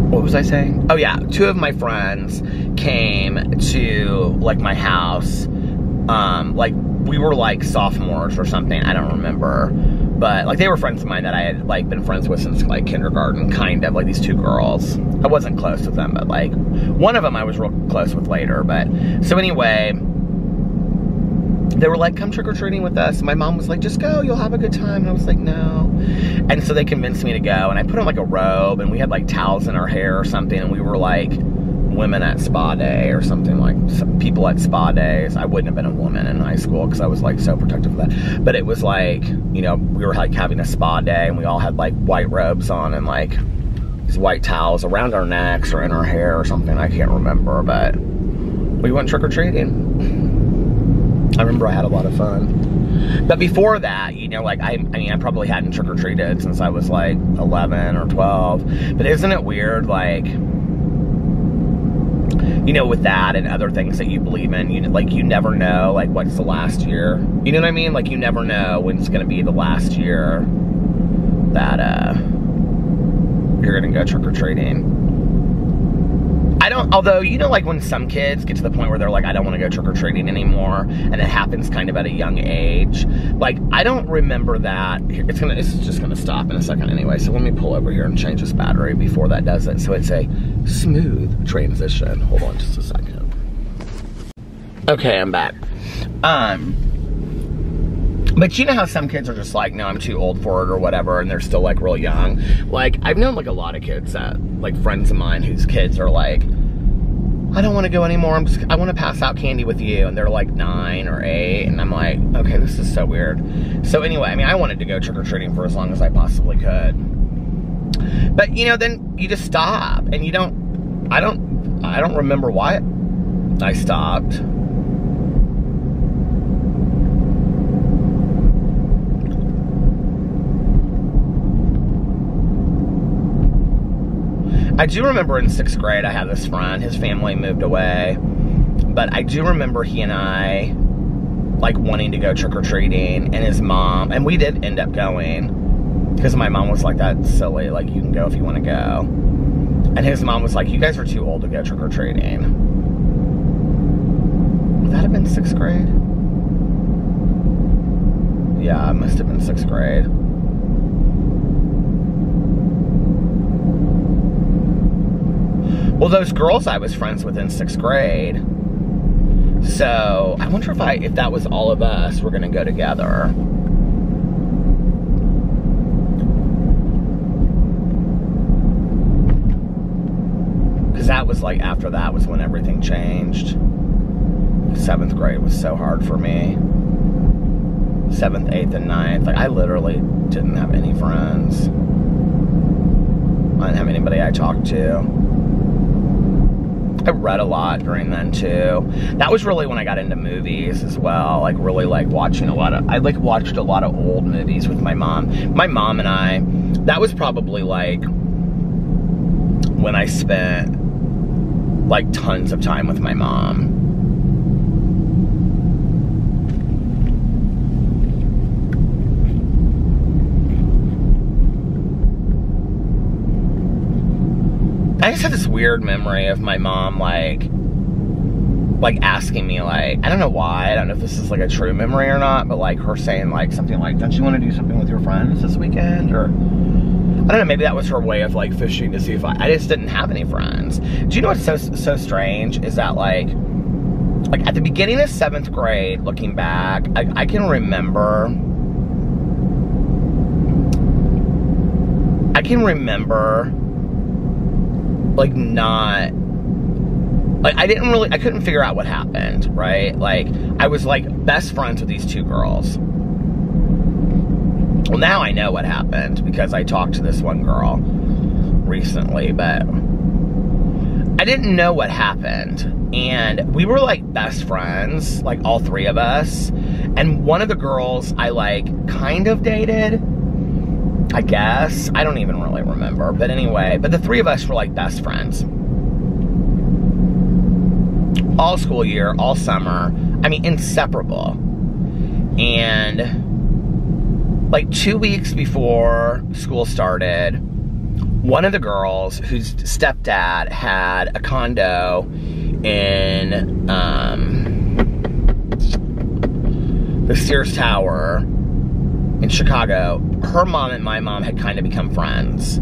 A: what was I saying? Oh yeah, 2 of my friends came to like my house. Like we were like sophomores or something, I don't remember. But like they were friends of mine that I had like been friends with since like kindergarten, kind of, like these 2 girls. I wasn't close with them, but like one of them I was real close with later. But so anyway, they were like, come trick-or-treating with us. And my mom was like, just go, you'll have a good time. And I was like, no. And so they convinced me to go, and I put on like a robe, and we had like towels in our hair or something, and we were like women at spa day or something, like some people at spa days. I wouldn't have been a woman in high school because I was like so protective of that. But it was like, you know, we were like having a spa day, and we all had like white robes on and like these white towels around our necks or in our hair or something. I can't remember, but we went trick-or-treating. I remember I had a lot of fun. But before that, you know, like I mean, I probably hadn't trick-or-treated since I was like 11 or 12. But isn't it weird, like, you know, with that and other things that you believe in, you know, like you never know, like what's the last year, you know what I mean? Like you never know when it's going to be the last year that you're going to go trick-or-treating. I don't, although, you know, like when some kids get to the point where they're like, I don't want to go trick-or-treating anymore, and it happens kind of at a young age. Like, I don't remember that. It's just gonna stop in a second anyway, so let me pull over here and change this battery before that does it, so it's a smooth transition. Hold on just a second. Okay, I'm back. But you know how some kids are just like, no, I'm too old for it or whatever, and they're still like real young. Like, I've known like a lot of kids that, like friends of mine whose kids are like, I don't want to go anymore, I want to pass out candy with you, and they're like 9 or 8, and I'm like, okay, this is so weird. So anyway, I mean, I wanted to go trick-or-treating for as long as I possibly could. But you know, then you just stop, and I don't remember why I stopped. I do remember in 6th grade I had this friend, his family moved away, but I do remember he and I like wanting to go trick-or-treating, and his mom, and we did end up going, because my mom was like, that's silly, like you can go if you want to go. And his mom was like, you guys are too old to go trick-or-treating. Would that have been 6th grade? Yeah, it must have been 6th grade. Well, those girls I was friends with in 6th grade. So, I wonder if that was all of us were gonna go together. Because that was like, after that was when everything changed. 7th grade was so hard for me. 7th, 8th, and 9th. Like, I literally didn't have any friends. I didn't have anybody I talked to. I read a lot during then too. That was really when I got into movies as well. Like really like watching I like watched a lot of old movies with my mom. My mom and I, that was probably like when I spent like tons of time with my mom. I just have this weird memory of my mom, like asking me, like, I don't know why, I don't know if this is like a true memory or not, but like her saying like something like, don't you want to do something with your friends this weekend? Or, I don't know, maybe that was her way of like fishing to see if I just didn't have any friends. Do you know what's so strange is that like at the beginning of 7th grade, looking back, I can remember like not, like I couldn't figure out what happened, right? Like I was like best friends with these 2 girls. Well, now I know what happened because I talked to this one girl recently, but I didn't know what happened. And we were like best friends, like all 3 of us. And one of the girls I like kind of dated, I guess. I don't even really remember. But anyway, but the 3 of us were like best friends. All school year, all summer. I mean, inseparable. And like 2 weeks before school started, one of the girls whose stepdad had a condo in the Sears Tower in Chicago, her mom and my mom had kind of become friends.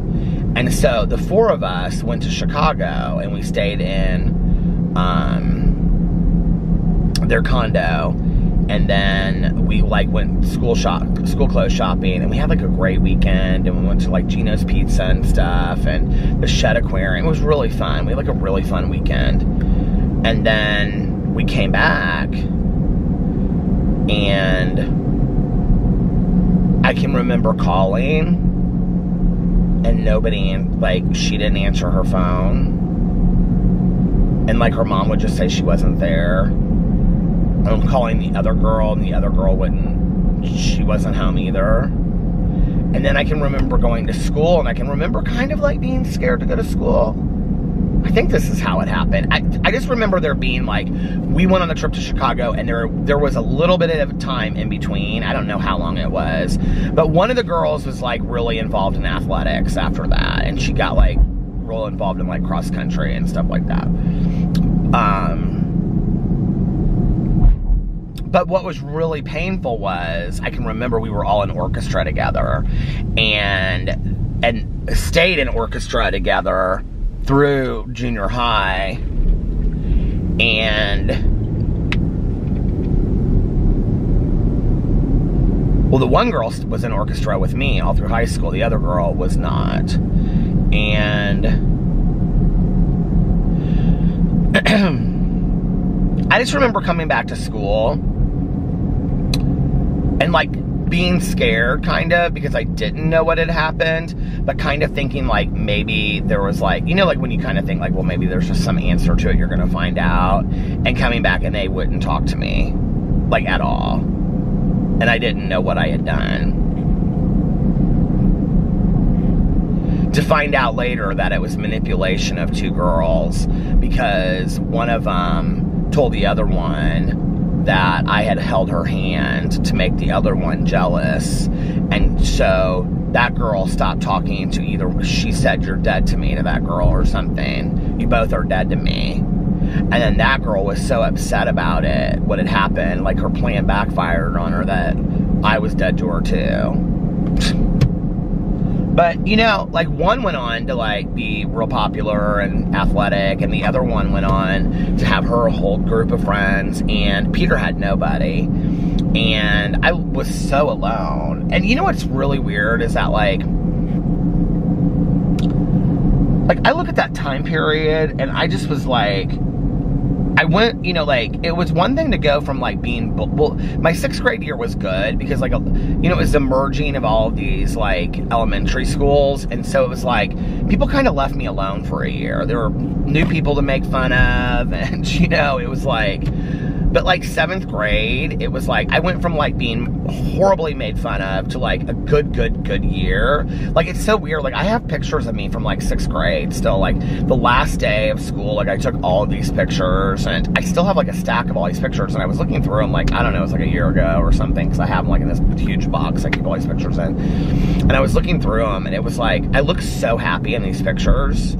A: And so the 4 of us went to Chicago and we stayed in their condo, and then we like went school clothes shopping, and we had like a great weekend, and we went to like Gino's Pizza and stuff, and the Shed Aquarium. It was really fun. We had like a really fun weekend. And then we came back, and I can remember calling, and nobody, like, she didn't answer her phone. And, like, her mom would just say she wasn't there. And I'm calling the other girl, and the other girl she wasn't home either. And then I can remember going to school, and I can remember kind of, like, being scared to go to school. I think this is how it happened. I just remember there being, like, we went on a trip to Chicago, and there was a little bit of time in between. I don't know how long it was. But one of the girls was, like, really involved in athletics after that. And she got, like, real involved in, like, cross country and stuff like that. But what was really painful was, I can remember we were all in orchestra together. And stayed in orchestra together through junior high, and Well, the one girl was in orchestra with me all through high school. The other girl was not. And I just remember coming back to school and like being scared kind of because I didn't know what had happened, but kind of thinking like maybe there was like, you know, like when you kind of think like, well, maybe there's just some answer to it you're gonna find out, and coming back and they wouldn't talk to me like at all, and I didn't know what I had done, to find out later that it was manipulation of two girls because one of them told the other one that I had held her hand to make the other one jealous, and so that girl stopped talking to either, she said, "You're dead to me," to that girl or something, "You both are dead to me." And then that girl was so upset about it, what had happened, like her plan backfired on her, that I was dead to her too. But, you know, like one went on to like be real popular and athletic, and the other one went on to have her whole group of friends, and Peter had nobody. And I was so alone. And you know what's really weird is that like I look at that time period and I just was like, I went, you know, like, it was one thing to go from, like, being, well, my 6th grade year was good because, like, you know, it was the merging of all of these, like, elementary schools, and so it was, like, people kind of left me alone for a year. There were new people to make fun of, and, you know, it was, like, but, like, 7th grade, it was, like, I went from, like, being horribly made fun of to, like, a good year. Like, it's so weird. Like, I have pictures of me from, like, 6th grade still. Like, the last day of school, like, I took all of these pictures, and I still have, like, a stack of all these pictures, and I was looking through them, like, I don't know, it was, like, a year ago or something, because I have them, like, in this huge box I keep all these pictures in. And I was looking through them, and it was, like, I looked so happy in these pictures.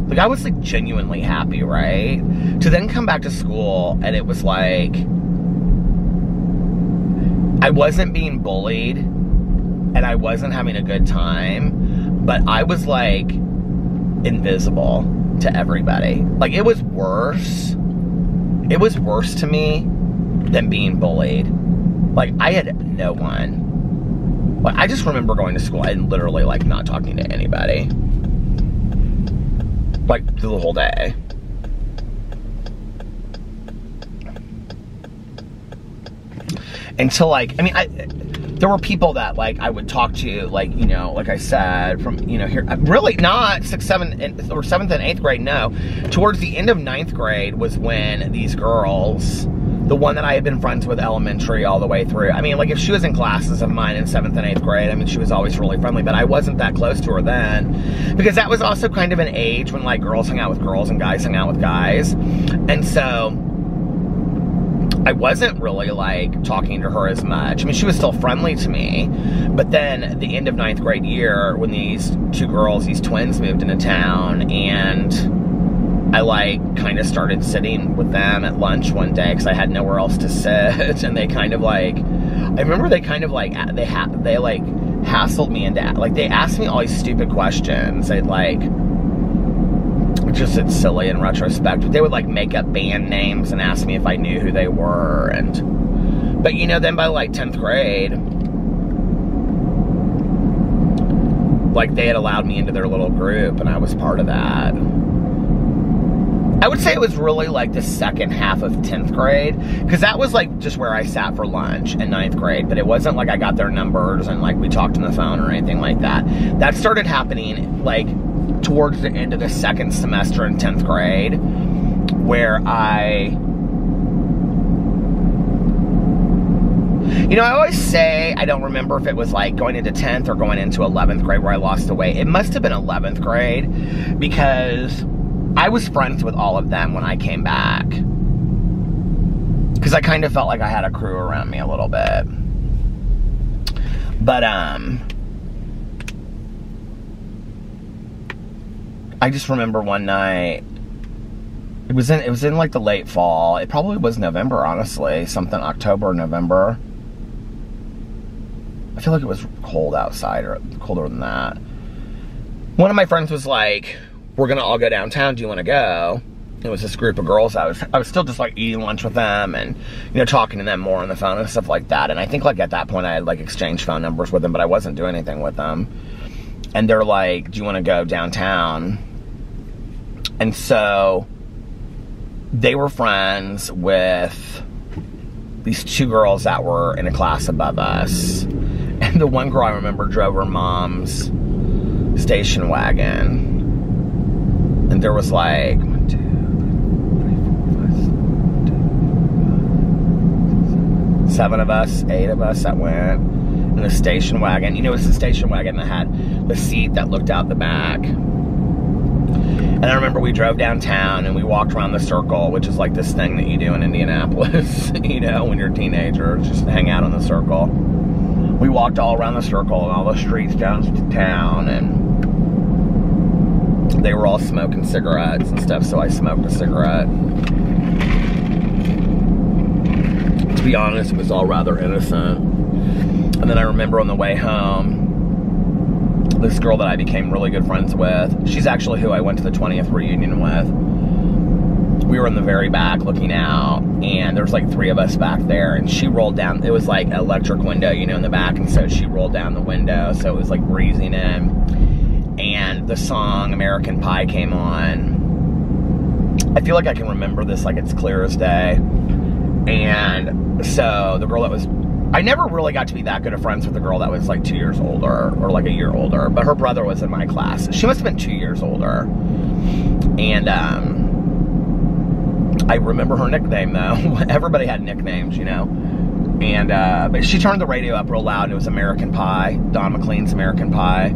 A: Like, I was, like, genuinely happy, right? To then come back to school, and it was, like, I wasn't being bullied, and I wasn't having a good time, but I was, like, invisible to everybody. Like, it was worse. It was worse to me than being bullied. Like, I had no one. Like, I just remember going to school and literally, like, not talking to anybody. Like, through the whole day. Until, like, I mean, there were people that, like, I would talk to, like, you know, like I said, from, you know, here, really not 6th, 7th, or 7th and 8th grade, no. Towards the end of 9th grade was when these girls, the one that I had been friends with elementary all the way through, I mean, like, if she was in classes of mine in 7th and 8th grade, I mean, she was always really friendly, but I wasn't that close to her then, because that was also kind of an age when, like, girls hung out with girls and guys hung out with guys, and so I wasn't really, like, talking to her as much. I mean, she was still friendly to me, but then at the end of 9th grade year, when these two girls, these twins, moved into town, and I, like, kind of started sitting with them at lunch one day because I had nowhere else to sit, and they kind of, like, I remember they kind of, like, they like, hassled me into, like, they asked me all these stupid questions. They'd, like, just, it's silly in retrospect, but they would, like, make up band names and ask me if I knew who they were, and, but, you know, then by, like, 10th grade, like, they had allowed me into their little group, and I was part of that. I would say it was really, like, the second half of 10th grade, because that was, like, just where I sat for lunch in 9th grade, but it wasn't like I got their numbers and, like, we talked on the phone or anything like that. That started happening, like, towards the end of the 2nd semester in 10th grade, where you know, I always say, I don't remember if it was, like, going into 10th or going into 11th grade where I lost the weight. It must have been 11th grade, because I was friends with all of them when I came back. Because I kind of felt like I had a crew around me a little bit. But, I just remember one night, it was in like the late fall. It probably was November, honestly. Something October or November. I feel like it was cold outside, or colder than that. One of my friends was like, we're gonna all go downtown, do you wanna go? it was this group of girls. I was still just like eating lunch with them and, you know, talking to them more on the phone and stuff like that. And I think like at that point I had like exchanged phone numbers with them, but I wasn't doing anything with them. And they're like, do you want to go downtown? And so they were friends with these two girls that were in a class above us. And the one girl I remember drove her mom's station wagon. And there was like 1, 2, 3, 4, 5, 6, 7 of us, 8 of us that went in the station wagon. You know, it's the station wagon that had the seat that looked out the back. And I remember we drove downtown and we walked around the circle, which is like this thing that you do in Indianapolis, you know, when you're a teenager, just hang out on the circle. We walked all around the circle and all the streets downtown, and they were all smoking cigarettes and stuff, so I smoked a cigarette. To be honest, it was all rather innocent. And then I remember on the way home, this girl that I became really good friends with, she's actually who I went to the 20th reunion with. We were in the very back looking out, and there's like 3 of us back there, and she rolled down, it was like an electric window, you know, in the back, and so she rolled down the window, so it was like breezing in, and the song American Pie came on. I feel like I can remember this like it's clear as day. And so the girl that was, I never really got to be that good of friends with the girl that was like 2 years older, or like a year older, but her brother was in my class. She must have been 2 years older. And I remember her nickname though. Everybody had nicknames, you know. And but she turned the radio up real loud, and it was American Pie, Don McLean's American Pie.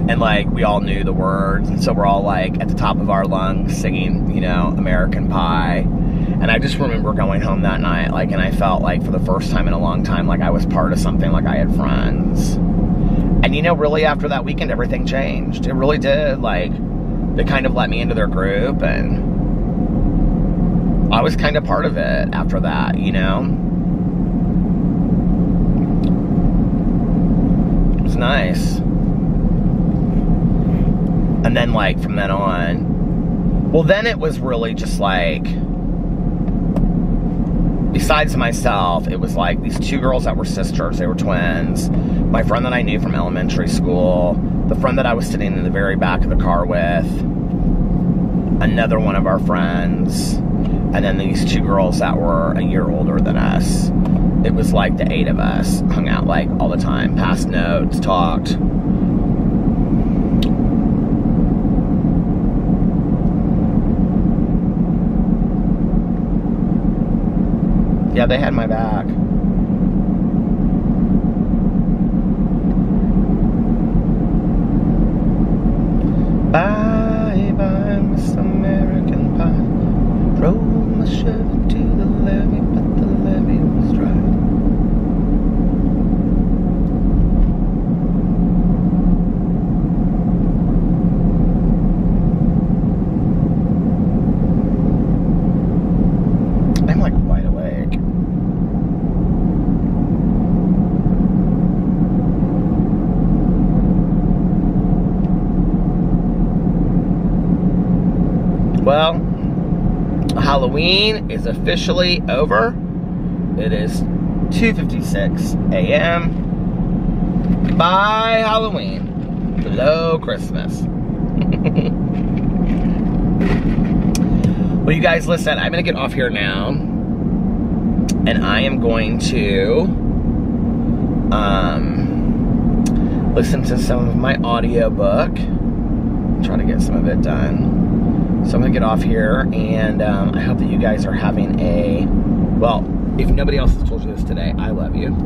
A: And like we all knew the words, and so we're all like at the top of our lungs singing, you know, American Pie. And I just remember going home that night, like, and I felt like for the first time in a long time, like I was part of something, like I had friends. And you know, really after that weekend, everything changed. It really did. Like, they kind of let me into their group, and I was kind of part of it after that, you know? It was nice. And then, like, from then on, well, then it was really just like, besides myself, it was like these 2 girls that were sisters, they were twins, my friend that I knew from elementary school, the friend that I was sitting in the very back of the car with, another one of our friends, and then these 2 girls that were a year older than us. It was like the 8 of us hung out like all the time, passed notes, talked. Yeah, they had my back. Bye, bye, Miss American Pie. Drove my Chevy to the levee, but the levee was dry. I'm like wide awake. Well, Halloween is officially over. It is 2:56 a.m. Bye, Halloween. Hello, Christmas. Well, you guys, listen, I'm going to get off here now. And I am going to listen to some of my audiobook. Try to get some of it done. So I'm going to get off here, and I hope that you guys are having a, well, if nobody else has told you this today, I love you.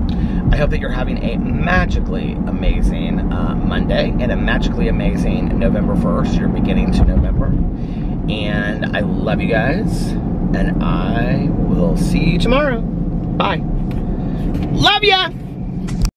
A: I hope that you're having a magically amazing Monday and a magically amazing November 1st. You're beginning to November. And I love you guys, and I will see you tomorrow. Bye. Love ya!